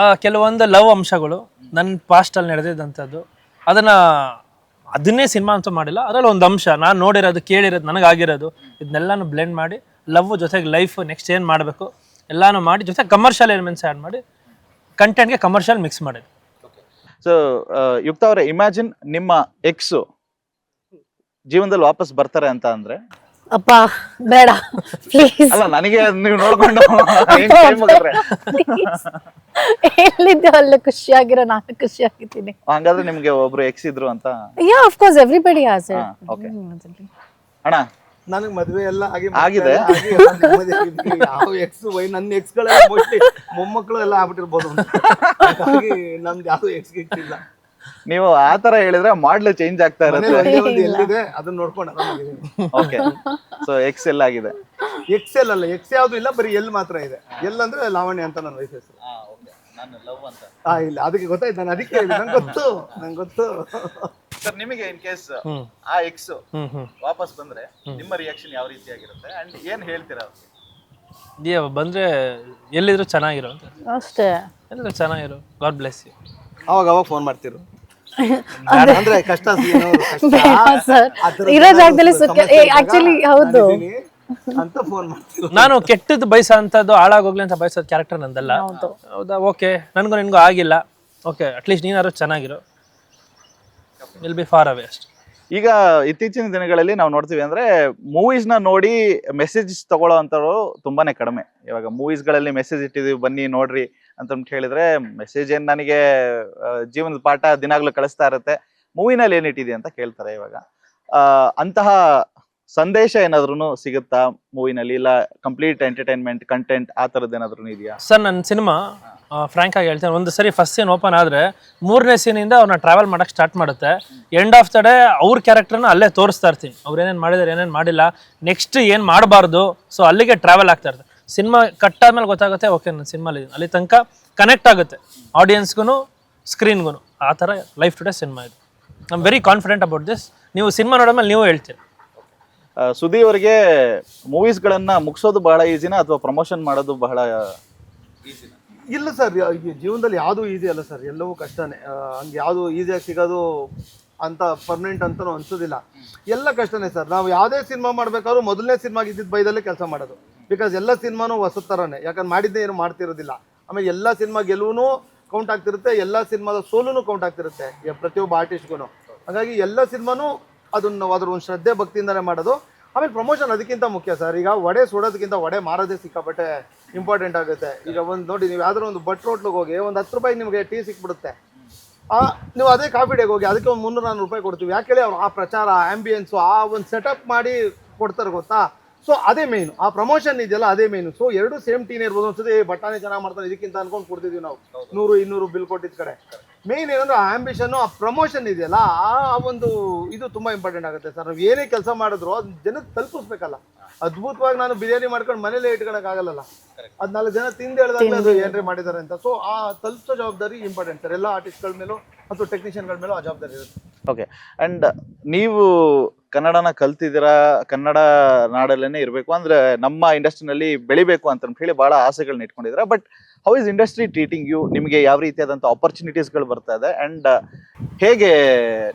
ಕೆಲವೊಂದು ಲವ್ ಅಂಶಗಳು ನನ್ನ ಪಾಸ್ಟ್ ಅಲ್ಲಿ ನಡೆದಿದ್ದಂಥದ್ದು, ಅದನ್ನೇ ಸಿನಿಮಾ ಅಂತ ಮಾಡಿಲ್ಲ, ಅದರಲ್ಲಿ ಒಂದು ಅಂಶ ನಾನು ನೋಡಿರೋದು, ಕೇಳಿರೋದು, ನನಗಾಗಿರೋದು, ಇದನ್ನೆಲ್ಲಾನು ಬ್ಲೆಂಡ್ ಮಾಡಿ ಲವ್ ಜೊತೆಗೆ ಲೈಫ್ ನೆಕ್ಸ್ಟ್ ಏನು ಮಾಡಬೇಕು ಎಲ್ಲಾನು ಮಾಡಿ, ಜೊತೆಗೆ ಕಮರ್ಷಿಯಲ್ ಎಲಿಮೆಂಟ್ಸ್ ಆ್ಯಡ್ ಮಾಡಿ ಕಂಟೆಂಟ್ಗೆ ಕಮರ್ಷಿಯಲ್ ಮಿಕ್ಸ್ ಮಾಡಿದ್ದು. ಸೊ ಯುಕ್ತ ಅವರೇ, ಇಮ್ಯಾಜಿನ್ ನಿಮ್ಮ ಎಕ್ಸ್ ಜೀವನದಲ್ಲಿ ವಾಪಸ್ ಬರ್ತಾರೆ ಅಂತ ಅಂದ್ರೆ? ಅಪ್ಪ ಬೇಡ ಪ್ಲೀಸ್. ಅಲ್ಲ, ನನಗೆ ನೀವು ನೋಡ್ಕೊಂಡು ಎಲ್ಲಿದ್ದೆ ಅಲ್ಲ ಖುಷಿಯಾಗಿರೋ, ನಾನು ಖುಷಿಯಾಗಿದ್ದೀನಿ. ಹಂಗಾದ್ರೆ ನಿಮ್ಗೆ ಒಬ್ರು ಎಕ್ಸ್ ಇದ್ರು ಅಂತ? Ya of course, everybody has it. Okay. ಅಣ್ಣ, ನನಗೆ ಮದುವೆ ಎಲ್ಲ ಆಗಿದೆ. ಯಾವ ಎಕ್ಸ್ ನನ್ನ ಎಕ್ಸ್ಗಳೆಲ್ಲ ಮೋಸ್ಟ್ಲಿ ಮೊಮ್ಮಕ್ಕಳು ಎಲ್ಲ ಆಗ್ಬಿಟ್ಟಿರ್ಬೋದು. ಹಾಗಾಗಿ ನಮ್ದು ಯಾವ್ದು ಎಕ್ಸ್ ಇಲ್ಲ. ನೀವು ಆತರ ಹೇಳಿದ್ರೆ ಮಾಡ್ಲು ಚೇಂಜ್ ಆಗ್ತಾ ಇರುತ್ತೆ. ಎಲ್ಲಿದೆ ಅದನ್ನ ನೋಡ್ಕೊಂಡು ಆರಾಮಾಗಿದ್ದೀನಿ. ಓಕೆ. ಸೊ ಎಕ್ಸ್ ಎಲ್ಲ ಆಗಿದೆ. ಎಕ್ಸ್ ಎಲ್ ಅಲ್ಲ, ಎಕ್ಸ್ ಯಾವ್ದು ಇಲ್ಲ, ಬರೀ ಎಲ್ ಮಾತ್ರ ಇದೆ. ಎಲ್ ಅಂದ್ರೆ ಲಾವಣ್ಯ ಅಂತ ನನ್ನ ವೈಫ್ ಹೆಸರು. ಇಲ್ಲ, ಅದಕ್ಕೆ ಗೊತ್ತಾಯ್ತು, ನಾನು ಅದಕ್ಕೆ ನಂಗೆ ಗೊತ್ತು. ಸರ್, ನಿಮಗೆ ಇನ್ ಕೇಸ್ ಆ ಎಕ್ಸ್ ವಾಪಸ್ ಬಂದ್ರೆ ನಿಮ್ಮ ರಿಯಾಕ್ಷನ್ ಯಾವ ರೀತಿಯಾಗಿರುತ್ತೆ ಅಂಡ್ ಏನ್ ಹೇಳ್ತೀರಾ? ಬಂದ್ರೆ ಎಲ್ಲಿದ್ರು ಚೆನ್ನಾಗಿರೋ ಅಂತ ಅಷ್ಟೇ, ಎಲ್ಲಿದ್ರು ಚೆನ್ನಾಗಿರೋ. God bless you. ಅವಾಗ ಫೋನ್ ಮಾಡ್ತಿರು. ಅಂದ್ರೆ ಕಷ್ಟ ಏನಾದ್ರು ಕಷ್ಟ, ಸರ್ ಆ ಥರದ್ದು ಇರೋ ಜಾಗದಲ್ಲಿ ಏನಾದ್ರು ಸಮಸ್ಯೆ ಇದ್ದಾಗ ಆಕ್ಚುಲಿ ಹೌದು ನಾನಿದ್ದೀನಿ ಅಂತ ಫೋನ್ ಮಾಡ್ತೀನಿ. ನಾನು ಕೆಟ್ಟದ್ದು ಬಯಸೋ ಅಂಥದ್ದು ಹಾಳಾಗೋಗ್ಲಿ ಅಂತ ಬಯಸೋದು ಕ್ಯಾರೆಕ್ಟರ್ ನಂದಲ್ಲ. ಹೌದು. ಹೌದಾ, ಓಕೆ, ನನಗೂ ನಿನಗೂ ಆಗಿಲ್ಲ, ಓಕೆ, ಅಟ್ಲೀಸ್ಟ್ ನೀನಾದ್ರು ಚೆನ್ನಾಗಿರೋ, ವಿಲ್ ಬಿ ಫಾರ್ ಅವೇ ಅಷ್ಟೇ. ಈಗ ಇತ್ತೀಚಿನ ದಿನಗಳಲ್ಲಿ ನಾವು ನೋಡ್ತೀವಿ ಅಂದ್ರೆ ಮೂವೀಸ್ ನ ನೋಡಿ ಮೆಸೇಜ್ ತಗೊಳ್ಳೋ ಅಂತವ್ರು ತುಂಬಾನೇ ಕಡಿಮೆ. ಇವಾಗ ಮೂವೀಸ್ ಗಳಲ್ಲಿ ಮೆಸೇಜ್ ಇಟ್ಟಿದೀವಿ ಬನ್ನಿ ನೋಡ್ರಿ ಅಂತ ಹೇಳಿದ್ರೆ ಮೆಸೇಜ್ ಏನ್ ನನಗೆ ಜೀವನದ ಪಾಠ ದಿನಾಗ್ಲೂ ಕಳಿಸ್ತಾ ಇರುತ್ತೆ, ಮೂವಿನಲ್ಲಿ ಏನ್ ಇಟ್ಟಿದೆ ಅಂತ ಕೇಳ್ತಾರೆ. ಇವಾಗ ಅಂತಹ ಸಂದೇಶ ಏನಾದ್ರೂ ಸಿಗುತ್ತಾ ಮೂವಿನಲ್ಲಿ, ಇಲ್ಲ ಕಂಪ್ಲೀಟ್ ಎಂಟರ್ಟೈನ್ಮೆಂಟ್ ಕಂಟೆಂಟ್ ಆ ತರದ್ ಏನಾದ್ರೂ ಇದೆಯಾ? ಸರ್, ನನ್ನ ಸಿನಿಮಾ ಫ್ರ್ಯಾಂಕ್ ಆಗಿ ಹೇಳ್ತೇನೆ, ಒಂದು ಸರಿ ಫಸ್ಟ್ ಸೀನ್ ಓಪನ್ ಆದರೆ 3ನೇ ಸೀನಿಂದ ಅವ್ರನ್ನ ಟ್ರಾವೆಲ್ ಮಾಡೋಕ್ಕೆ ಸ್ಟಾರ್ಟ್ ಮಾಡುತ್ತೆ. ಎಂಡ್ ಆಫ್ ದ ಡೇ ಅವ್ರ ಕ್ಯಾರೆಕ್ಟರ್ನ ಅಲ್ಲೇ ತೋರಿಸ್ತಾ ಇರ್ತೀನಿ, ಅವ್ರು ಏನೇನು ಮಾಡಿದಾರೆ ಏನೇನು ಮಾಡಿಲ್ಲ, ನೆಕ್ಸ್ಟ್ ಏನು ಮಾಡಬಾರ್ದು, ಸೊ ಅಲ್ಲಿಗೆ ಟ್ರಾವೆಲ್ ಆಗ್ತಾ ಇರ್ತಾರೆ. ಸಿನಿಮಾ ಕಟ್ಟಾದ್ಮೇಲೆ ಗೊತ್ತಾಗುತ್ತೆ, ಓಕೆ ನಾನು ಸಿನಿಮಾಲಿ ಅಲ್ಲಿ ತನಕ ಕನೆಕ್ಟ್ ಆಗುತ್ತೆ ಆಡಿಯನ್ಸ್ಗೂ ಸ್ಕ್ರೀನ್ಗೂ. ಆ ಥರ ಲೈಫ್ ಟುಡೇ ಸಿನಿಮಾ ಇದು. I am very confident about this. ನೀವು ಸಿನಿಮಾ ನೋಡಿದ್ಮೇಲೆ ನೀವು ಹೇಳ್ತೀರಿ. ಸುದಿ ಅವರಿಗೆ ಮೂವೀಸ್ ಗಳನ್ನ ಮುಗಿಸೋದು ಬಹಳ ಈಸಿನಾ ಅಥವಾ ಪ್ರಮೋಷನ್ ಮಾಡೋದು ಬಹಳ ಈಸಿನಾ? ಇಲ್ಲ ಸರ್, ಈ ಜೀವನದಲ್ಲಿ ಯಾವುದು ಈಸಿ ಅಲ್ಲ ಸರ್, ಎಲ್ಲವೂ ಕಷ್ಟನೇ. ಹಂಗೆ ಯಾವುದು ಈಸಿಯಾಗಿ ಸಿಗೋದು ಅಂತ ಪರ್ಮನೆಂಟ್ ಅಂತಲೂ ಅನ್ಸೋದಿಲ್ಲ, ಎಲ್ಲ ಕಷ್ಟನೇ ಸರ್. ನಾವು ಯಾವುದೇ ಸಿನಿಮಾ ಮಾಡ್ಬೇಕಾದ್ರೂ ಮೊದಲನೇ ಸಿನಿಮಾಗೆ ಇದ್ದಿದ್ದು ಬೈದಲ್ಲೇ ಕೆಲಸ ಮಾಡೋದು. ಬಿಕಾಸ್ ಎಲ್ಲ ಸಿನಿಮಾನೂ ಹೊಸ ಥರನೇ, ಯಾಕಂದ್ರೆ ಮಾಡಿದ್ದೇ ಏನು ಮಾಡ್ತಿರೋದಿಲ್ಲ. ಆಮೇಲೆ ಎಲ್ಲ ಸಿನಿಮಾ ಗೆಲುವು ಕೌಂಟ್ ಆಗ್ತಿರುತ್ತೆ, ಎಲ್ಲ ಸಿನಿಮಾದ ಸೋಲೂ ಕೌಂಟ್ ಆಗ್ತಿರುತ್ತೆ ಪ್ರತಿಯೊಬ್ಬ ಆರ್ಟಿಸ್ಟ್ಗೂ. ಹಾಗಾಗಿ ಎಲ್ಲ ಸಿನಿಮಾನೂ ಅದನ್ನು ಅದ್ರ ಒಂದು ಶ್ರದ್ಧೆ ಭಕ್ತಿಯಿಂದಲೇ ಮಾಡೋದು. ಆಮೇಲೆ ಪ್ರಮೋಷನ್ ಅದಕ್ಕಿಂತ ಮುಖ್ಯ ಸರ್. ಈಗ ವಡೆ ಸುಡೋದಕ್ಕಿಂತ ವಡೆ ಮಾರೋದೇ ಸಿಕ್ಕಾಪಟ್ಟೆ ಇಂಪಾರ್ಟೆಂಟ್ ಆಗುತ್ತೆ. ಈಗ ಒಂದು ನೋಡಿ, ನೀವು ಯಾವ್ದಾದ್ರು ಒಂದು ಭಟ್ರು ಹೋಟ್ಲಿಗೆ ಹೋಗಿ ಒಂದು 10 ರೂಪಾಯಿ ನಿಮಗೆ ಟೀ ಸಿಕ್ಬಿಡುತ್ತೆ, ನೀವು ಅದೇ ಕಾಫಿ ಡೇಗೆ ಹೋಗಿ ಅದಕ್ಕೆ ಒಂದು 300-400 ರೂಪಾಯಿ ಕೊಡ್ತೀವಿ. ಯಾಕೆ ಹೇಳಿ, ಅವ್ರು ಆ ಪ್ರಚಾರ, ಆ್ಯಂಬಿಯನ್ಸು, ಆ ಒಂದು ಸೆಟಪ್ ಮಾಡಿ ಕೊಡ್ತಾರೆ ಗೊತ್ತಾ. ಸೊ ಅದೇ ಮೇಯ್ನು, ಆ ಪ್ರಮೋಷನ್ ಇದೆಯಲ್ಲ ಅದೇ ಮೇಯ್ನು. ಸೊ ಎರಡು ಸೇಮ್ ಟೀನೇ ಇರ್ಬೋದು. ಒಂದ್ಸತಿ ಬಟಾಣಿ ಚೆನ್ನಾಗಿ ಮಾಡ್ತಾರೆ ಇದಕ್ಕಿಂತ ಅನ್ಕೊಂಡು ಕೊಡ್ತಿದ್ವಿ ನಾವು, 100-200 ಬಿಲ್ ಕೊಟ್ಟಿದ್ದ ಕಡೆ. ಮೇಯ್ನ್ ಏನಂದ್ರೆ ಆ ಆಂಬಿಷನ್ನು, ಆ ಪ್ರಮೋಷನ್ ಇದೆಯಲ್ಲ, ಆ ಒಂದು ಇದು ತುಂಬ ಇಂಪಾರ್ಟೆಂಟ್ ಆಗುತ್ತೆ ಸರ್. ನಾವು ಏನೇ ಕೆಲಸ ಮಾಡಿದ್ರು ಅದು ಜನಕ್ಕೆ ತಲುಪಿಸ್ಬೇಕಲ್ಲ. ಅದ್ಭುತವಾಗಿ ನಾನು ಬಿರಿಯಾನಿ ಮಾಡ್ಕೊಂಡು ಮನೇಲೇ ಇಟ್ಕೊಳಕ್ಕಾಗಲ್ಲ, ಅದು 4 ಜನ ತಿಂದು ಹೇಳಿದಾಗಲೇ ಅದು ಏನ್ರಿ ಮಾಡಿದ್ದಾರೆ ಅಂತ. ಸೊ ಆ ತಲುಪಿಸೋ ಜವಾಬ್ದಾರಿ ಇಂಪಾರ್ಟೆಂಟ್ ಸರ್. ಎಲ್ಲ ಆರ್ಟಿಸ್ಟ್ಗಳ ಮೇಲೂ ಮತ್ತು ಟೆಕ್ನಿಷಿಯನ್ಗಳ ಮೇಲೂ ಆ ಜವಾಬ್ದಾರಿ ಇರುತ್ತೆ. ಓಕೆ. ಅಂಡ್ ನೀವು ಕನ್ನಡನ ಕಲ್ತಿದ್ದೀರಾ, ಕನ್ನಡ ನಾಡಲ್ಲೇನೆ ಇರಬೇಕು ಅಂದ್ರೆ ನಮ್ಮ ಇಂಡಸ್ಟ್ರಿನಲ್ಲಿ ಬೆಳಿಬೇಕು ಅಂತ ಹೇಳಿ ಬಹಳ ಆಸೆಗಳನ್ನ ಇಟ್ಕೊಂಡಿದ್ದೀರಾ. But how is industry treating you? ನಿಮಗೆ ಯಾವ ರೀತಿಯಾದಂಥ ಆಪರ್ಚುನಿಟೀಸ್ಗಳು ಬರ್ತಾ ಇದೆ ಅಂಡ್ ಹೇಗೆ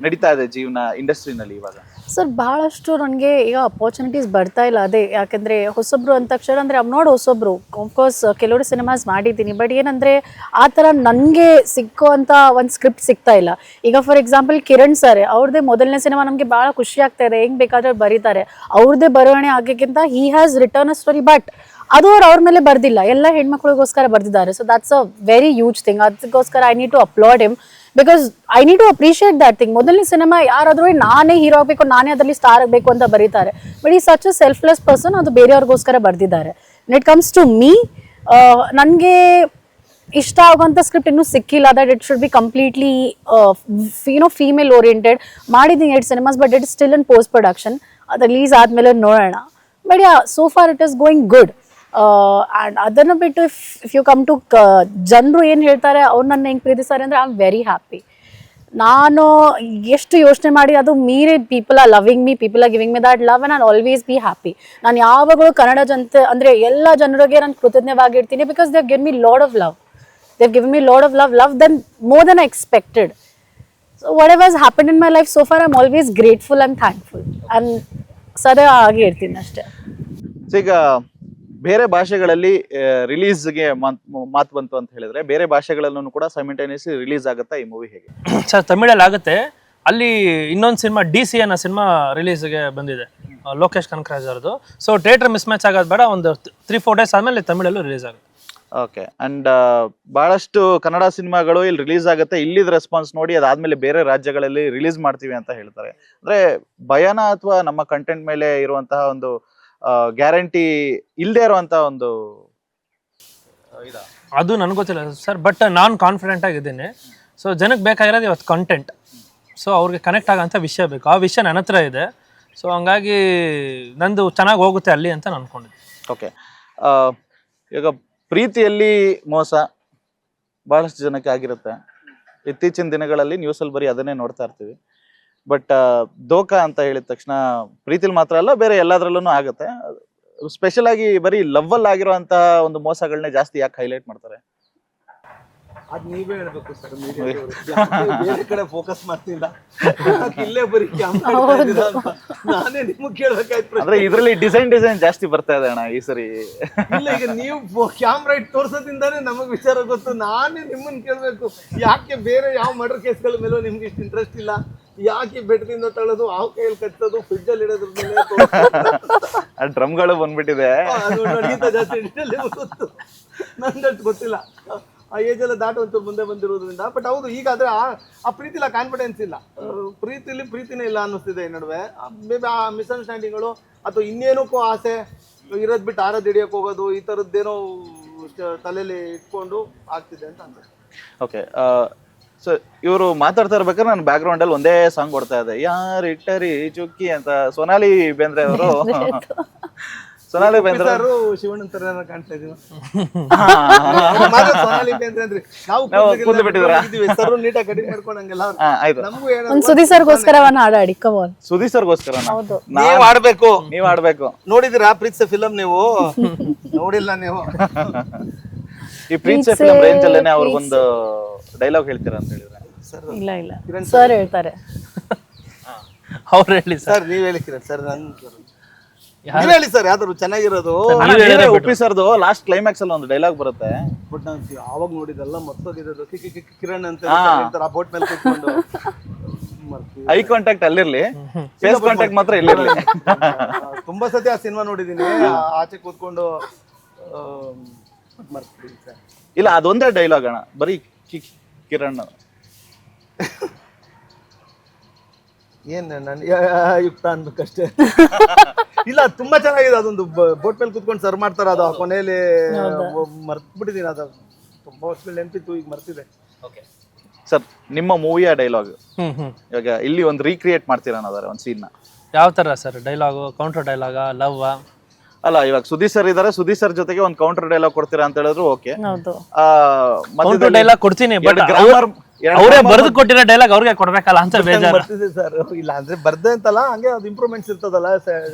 ನಡೀತಾ ಇದೆ ಜೀವನ ಇಂಡಸ್ಟ್ರಿನಲ್ಲಿ ಇವಾಗ? ಸರ್ ಭಾಳಷ್ಟು ನನಗೆ ಈಗ ಅಪರ್ಚುನಿಟೀಸ್ ಬರ್ತಾ ಇಲ್ಲ. ಅದೇ ಯಾಕೆಂದರೆ ಹೊಸಬ್ರು ಅಂದ ತಕ್ಷಣ ಅಂದರೆ ನೋಡಿ ಹೊಸಬ್ರು ಆಫ್ಕೋರ್ಸ್ ಕೆಲವರು ಸಿನಿಮಾಸ್ ಮಾಡಿದ್ದೀನಿ, ಬಟ್ ಏನಂದರೆ ಆ ಥರ ನನಗೆ ಸಿಕ್ಕುವಂಥ ಒಂದು ಸ್ಕ್ರಿಪ್ಟ್ ಸಿಗ್ತಾ ಇಲ್ಲ. ಈಗ ಫಾರ್ ಎಕ್ಸಾಂಪಲ್ ಕಿರಣ್ ಸರ್ ಅವ್ರದ್ದೇ ಮೊದಲನೇ ಸಿನಿಮಾ ನಮಗೆ ಭಾಳ ಖುಷಿ ಆಗ್ತಾ ಇದೆ, ಹೆಂಗೆ ಬೇಕಾದ್ರೆ ಬರೀತಾರೆ. ಅವ್ರದ್ದೇ ಬರವಣೆ ಆಗೋಕ್ಕಿಂತ he has return a story, but ಅದು ಅವ್ರ ಮೇಲೆ ಬರ್ದಿಲ್ಲ, ಎಲ್ಲ ಹೆಣ್ಮಕ್ಳಿಗೋಸ್ಕರ ಬರ್ದಿದ್ದಾರೆ. So that's a very huge thing. ಅದಕ್ಕೋಸ್ಕರ I need to applaud him, because I need to appreciate that thing. ಮೊದಲನೇ ಸಿನಿಮಾ ಯಾರಾದರೂ ನಾನೇ ಹೀರೋ ಆಗಬೇಕು, ನಾನೇ ಅದರಲ್ಲಿ ಸ್ಟಾರ್ ಆಗಬೇಕು ಅಂತ ಬರೀತಾರೆ, ಬಟ್ ಈ ಸಚ್ ಅ ಸೆಲ್ಫ್ಲೆಸ್ ಪರ್ಸನ್, ಅದು ಬೇರೆಯವ್ರಿಗೋಸ್ಕರ ಬರ್ದಿದ್ದಾರೆ. When it comes to me, ನನಗೆ ಇಷ್ಟ ಆಗುವಂಥ ಸ್ಕ್ರಿಪ್ಟ್ ಇನ್ನೂ ಸಿಕ್ಕಿಲ್ಲ. That it should be completely female oriented. ಮಾಡಿದ್ದೀನಿ 8 cinemas, but it is still in post production. ಅದು ರಿಲೀಸ್ ಆದಮೇಲೆ ನೋಡೋಣ. But yeah, so far it is going good. And ಅದನ್ನು ಬಿಟ್ಟು ಇಫ್ ಯು ಕಮ್ ಟು ಜನರು ಏನು ಹೇಳ್ತಾರೆ, ಅವ್ರು ನನ್ನ ಹೆಂಗೆ ಪ್ರೀತಿಸ್ತಾರೆ ಅಂದರೆ ಐ ಆಮ್ ವೆರಿ ಹ್ಯಾಪಿ. ನಾನು ಎಷ್ಟು ಯೋಚನೆ ಮಾಡಿ ಅದು ಮೀರಿ people are loving me, people are giving me that love, and I always be happy. ನಾನು ಯಾವಾಗಲೂ ಕನ್ನಡ ಜನತೆ ಅಂದರೆ ಎಲ್ಲ ಜನರಿಗೆ ನಾನು ಕೃತಜ್ಞವಾಗಿರ್ತೀನಿ, because they have given me lot of love. They have given me lot of love then more then I expected. So whatever has happen in my life so far I am always grateful and thankful, and ಸದಾ ಹಾಗೆ ಇರ್ತೀನಿ ಅಷ್ಟೇ. ಈಗ ಬೇರೆ ಭಾಷೆಗಳಲ್ಲಿ ರಿಲೀಸ್ಗೆ ಮಾತು ಬಂತು ಅಂತ ಹೇಳಿದ್ರೆ, ಬೇರೆ ಭಾಷೆಗಳಲ್ಲೂ ಕೂಡ ಸೈಮಲ್ಟೇನಿಯಸ್ಲಿ ರಿಲೀಸ್ ಆಗುತ್ತಾ ಈ ಮೂವಿ ಹೇಗೆ? ಸರ್, ತಮಿಳಲ್ಲಿ ಆಗುತ್ತೆ. ಅಲ್ಲಿ ಇನ್ನೊಂದು ಸಿನಿಮಾ DC ಅನ್ನೋ ಸಿನಿಮಾ ರಿಲೀಸ್ಗೆ ಬಂದಿದೆ, ಲೋಕೇಶ್ ಕನಕರಾಜ್ ಅವ್ರದ್ದು. ಸೊ ಥಿಯೇಟರ್ ಮಿಸ್ ಮ್ಯಾಚ್ ಆಗೋದು ಬೇಡ, ಒಂದು 3-4 ಡೇಸ್ ಆದಮೇಲೆ ತಮಿಳಲ್ಲೂ ರಿಲೀಸ್ ಆಗುತ್ತೆ. ಓಕೆ. ಅಂಡ್ ಬಹಳಷ್ಟು ಕನ್ನಡ ಸಿನಿಮಾಗಳು ಇಲ್ಲಿ ರಿಲೀಸ್ ಆಗುತ್ತೆ, ಇಲ್ಲಿದ್ ರೆಸ್ಪಾನ್ಸ್ ನೋಡಿ ಅದಾದ್ಮೇಲೆ ಬೇರೆ ರಾಜ್ಯಗಳಲ್ಲಿ ರಿಲೀಸ್ ಮಾಡ್ತೀವಿ ಅಂತ ಹೇಳ್ತಾರೆ. ಅಂದ್ರೆ ಭಯನ ಅಥವಾ ನಮ್ಮ ಕಂಟೆಂಟ್ ಮೇಲೆ ಇರುವಂತಹ ಒಂದು ಗ್ಯಾರಂಟಿ ಇಲ್ಲದೆ ಇರುವಂತ ಒಂದು ಅದು ನನಗೆ ಗೊತ್ತಿಲ್ಲ ಸರ್, ಬಟ್ ನಾನು ಕಾನ್ಫಿಡೆಂಟ್ ಆಗಿದ್ದೀನಿ. ಸೊ ಜನಕ್ಕೆ ಬೇಕಾಗಿರೋದು ಇವತ್ತು ಕಂಟೆಂಟ್, ಸೊ ಅವ್ರಿಗೆ ಕನೆಕ್ಟ್ ಆಗೋಂಥ ವಿಷಯ ಬೇಕು. ಆ ವಿಷಯ ನನ್ನ ಹತ್ರ ಇದೆ. ಸೊ ಹಂಗಾಗಿ ನಂದು ಚೆನ್ನಾಗಿ ಹೋಗುತ್ತೆ ಅಲ್ಲಿ ಅಂತ ನಾನು ಅನ್ಕೊಂಡಿದ್ದೆ. ಓಕೆ. ಈಗ ಪ್ರೀತಿಯಲ್ಲಿ ಮೋಸ ಬಹಳಷ್ಟು ಜನಕ್ಕೆ ಆಗಿರುತ್ತೆ. ಇತ್ತೀಚಿನ ದಿನಗಳಲ್ಲಿ ನ್ಯೂಸಲ್ಲಿ ಬರೀ ಅದನ್ನೇ ನೋಡ್ತಾ ಇರ್ತೀವಿ. ಬಟ್ ದೋಖಾ ಅಂತ ಹೇಳಿದ ತಕ್ಷಣ ಪ್ರೀತಿಲಿ ಮಾತ್ರ ಅಲ್ಲ, ಬೇರೆ ಎಲ್ಲದರಲ್ಲೂ ಆಗುತ್ತೆ. ಸ್ಪೆಷಲ್ ಆಗಿ ಬರೀ ಲವ್ ಅಲ್ಲಿ ಆಗಿರುವಂತಹ ಒಂದು ಮೋಸಗಳನ್ನೇ ಜಾಸ್ತಿ ಯಾಕೆ ಹೈಲೈಟ್ ಮಾಡ್ತಾರೆ? ಅದ್ ನೀವೇ ಹೇಳ್ಬೇಕು ಸರ್, ಬೇರೆ ಕಡೆ ಫೋಕಸ್ ಮಾಡ್ತಿಲ್ಲ, ಇಲ್ಲೇ ಬರೀ ಕ್ಯಾಮ್ರಾ ನಾನೇ ನಿಮಗೆ ಕೇಳ್ಬೇಕಾಯ್ತು. ಅಂದ್ರೆ ಇದ್ರಲ್ಲಿ ಡಿಸೈನ್ ಜಾಸ್ತಿ ಬರ್ತಾ ಇದೆ ಅಣ್ಣ ಈ ಸರಿ. ಇಲ್ಲ, ಈಗ ನೀವು ಕ್ಯಾಮ್ರಾ ಇಟ್ಟು ತೋರ್ಸೋದ್ರಿಂದಾನೇ ನಮಗ್ ವಿಚಾರ ಗೊತ್ತು. ನಾನೇ ನಿಮ್ಮನ್ನ ಕೇಳ್ಬೇಕು, ಯಾಕೆ ಬೇರೆ ಯಾವ ಮರ್ಡರ್ ಕೇಸ್ಗಳ ಮೇಲೂ ನಿಮ್ಗೆ ಇಷ್ಟು ಇಂಟ್ರೆಸ್ಟ್ ಇಲ್ಲ, ಯಾಕೆ ಬೆಟ್ಟದಿಂದ ತಳ್ಳೋದು, ಹಾವು ಕೈಯಲ್ಲಿ ಕಚ್ಚೋದು, ಫ್ರಿಜ್ ಅಲ್ಲಿ ಇಡೋದ್ರ ಮೇಲೆ ಡ್ರಮ್ಗಳು ಬಂದ್ಬಿಟ್ಟಿದೆ. ಅದು ನಡೀತಾ ಜಾಸ್ತಿ ಗೊತ್ತು, ನಂಗಷ್ಟು ಗೊತ್ತಿಲ್ಲ. ಆ ಏಜ್ ಎಲ್ಲ ದಾಟ ಒಂಚೂರು ಮುಂದೆ ಬಂದಿರೋದ್ರಿಂದ. ಬಟ್ ಹೌದು, ಈಗ ಆದ್ರೆ ಆ ಪ್ರೀತಿಲ ಕಾನ್ಫಿಡೆನ್ಸ್ ಇಲ್ಲ, ಪ್ರೀತಿನೇ ಇಲ್ಲ ಅನ್ನಿಸ್ತಿದೆ ಈ ನಡುವೆ. ಮೇಬಿ ಆ ಮಿಸ್ಅಂಡರ್ಸ್ಟ್ಯಾಂಡಿಂಗ್ಗಳು ಅಥವಾ ಇನ್ನೇನಕ್ಕೂ ಆಸೆ ಇರೋದ್ ಬಿಟ್ಟು ಆರೋದ್ ಹಿಡಿಯಕ್ಕೆ ಹೋಗೋದು, ಈ ಥರದ್ದೇನೋ ತಲೆಯಲ್ಲಿ ಇಟ್ಕೊಂಡು ಆಗ್ತಿದೆ ಅಂತ ಅನ್ಸುತ್ತೆ. ಓಕೆ, ಸೊ ಇವರು ಮಾತಾಡ್ತಾ ಇರ್ಬೇಕಾದ್ರೆ ನನ್ನ ಬ್ಯಾಕ್ ಗ್ರೌಂಡ್ ಅಲ್ಲಿ ಒಂದೇ ಸಾಂಗ್ ಕೊಡ್ತಾ ಇದೆ, ಯಾರು ಇಟ್ಟರಿ ಚುಕ್ಕಿ ಅಂತ. ಸೋನಾಲಿ ಬೇಂದ್ರೆ ಅವರು ಸೋನಾಲಿ ಬೇಂದ್ರೆ ಅವರು ಶಿವಣ್ಣನ ತರ ಕಾಣ್ತಾ ಇದೀವಿ. ಸೋನಾಲಿ ಬೇಂದ್ರೆ ಅಂದ್ರೆ ನಾವು ಕೂತು ಬಿಟ್ಟಿದ್ರ ಸರ್ ನೀಟಾಗಿ ಕಟಿಂಗ್ ಮಾಡ್ಕೊಂಡಂಗೆಲ್ಲ ಆಯ್ತು. ನಮಗೂ ಒಂದ್ ಸುದೀಪ್ ಸರ್ಗೋಸ್ಕರ ಹಾಡಾಡಿ ಕಮಾನ್. ಸುದೀಪ್ ಸರ್ಗೋಸ್ಕರ ನೀವ್ ಆಡ್ಬೇಕು, ನೀವ್ ಆಡ್ಬೇಕು. ನೋಡಿದಿರಾ ಪ್ರೀತ್ಸ ಫಿಲಂ? ನೀವು ನೋಡಿಲ್ಲ ನೀವು. ಈ ಪ್ರೀತ್ಸ ಫಿಲಂ ರೇಂಜ್ ಅಲ್ಲೇನೆ ಅವ್ರಿಗೊಂದು ಡೈಲಾಗ್ ಹೇಳ್ತೀರಾ ಅಂತ ಹೇಳಿದ್ರೆ? ಇಲ್ಲ ಇಲ್ಲ ಸರ್ ಹೇಳ್ತಾರೆ. ಅವ್ರು ಹೇಳಿ ಸರ್, ನೀವ್ ಹೇಳಿ ಕಿರಣ್ ಸರ್. ನೀವ್ ಹೇಳಿ ಸರ್, ಯಾವ್ದಾದ್ರು ಚೆನ್ನಾಗಿರೋದು. ಉಪ್ಪಿ ಸರ್ದು ಲಾಸ್ಟ್ ಕ್ಲೈಮ್ಯಾಕ್ಸ್ ಅಲ್ಲಿ ಒಂದು ಡೈಲಾಗ್ ಬರುತ್ತೆ. ಬಟ್ ನಾನು ಯಾವಾಗ ನೋಡಿದಲ್ಲ ಮತ್ತೋಗಿರೋದು ಕಿರಣ್ ಅಂತ ಹೇಳ್ತಾರೆ, ಆ ಬೋಟ್ ಮೇಲೆ ಕೂತ್ಕೊಂಡು. ಐ ಕಾಂಟ್ಯಾಕ್ಟ್ ಅಲ್ಲಿರ್ಲಿ, ಫೇಸ್ ಕಾಂಟ್ಯಾಕ್ಟ್ ಮಾತ್ರ ಇಲ್ಲಿರ್ಲಿ. ತುಂಬಾ ಸತಿ ಆ ಸಿನಿಮಾ ನೋಡಿದೀನಿ, ಆಚೆ ಕೂತ್ಕೊಂಡು. ಇಲ್ಲ, ಅದೊಂದೇ ಡೈಲಾಗ್ ಅಣ್ಣ, ಬರೀ ಕಿರಣ್. ಏನ್ ನಾನು ಯುಕ್ತ ಅನ್ಬೇಕಷ್ಟೇ. ಇಲ್ಲ, ತುಂಬಾ ಚೆನ್ನಾಗಿದೆ. ಅದೊಂದು ಬೋಟ್ ಮೇಲೆ ಕುತ್ಕೊಂಡು ಸರ್ವ್ ಮಾಡ್ತಾರ, ಅದು ಕೊನೆಯಲ್ಲಿ ಮರ್ತ್ಬಿಟ್ಟಿದೀನಿ. ಅದು ತುಂಬಾ ವರ್ಷಗಳು ನೆನಪಿತ್ತು, ಈಗ ಮರ್ತಿದೆ. ಸರ್, ನಿಮ್ಮ ಮೂವಿಯ ಡೈಲಾಗ್ ಇವಾಗ ಇಲ್ಲಿ ಒಂದು ರೀಕ್ರಿಯೇಟ್ ಮಾಡ್ತೀರಾ ಅನ್ನೋದಾರೆ ಒಂದು ಸೀನ್ ನ? ಯಾವ ತರ ಸರ್ ಡೈಲಾಗು? Counter ಡೈಲಾಗ, love? ಅಲ್ಲ, ಇವಾಗ ಸುದೀಪ್ ಸರ್ ಇದಾರೆ, ಸುದೀಪ್ ಸರ್ ಜೊತೆಗೆ ಒಂದು ಕೌಂಟರ್ ಡೈಲಾಗ್ ಕೊಡ್ತೀರಾ ಅಂತ ಹೇಳಿದ್ರು ಓಕೆ. ಕೌಂಟರ್ ಡೈಲಾಗ್ ಕೊಡ್ತೀನಿ, ಬಟ್ ಅವರೇ ಬರೆದು ಕೊಟ್ಟಿರೋ ಡೈಲಾಗ್ ಅವ್ರಿಗೆ ಕೊಡ್ಬೇಕಲ್ಲ ಅಂತ ಬೇಜಾರು. ಬರ್ತಿದೆ ಸರ್. ಇಲ್ಲ ಅಂದ್ರೆ ಬರ್ದೆ ಅಂತಲ್ಲ, ಹಂಗೆ ಅದು ಇಂಪ್ರೂವ್ಮೆಂಟ್ಸ್ ಇರ್ತದಲ್ಲ.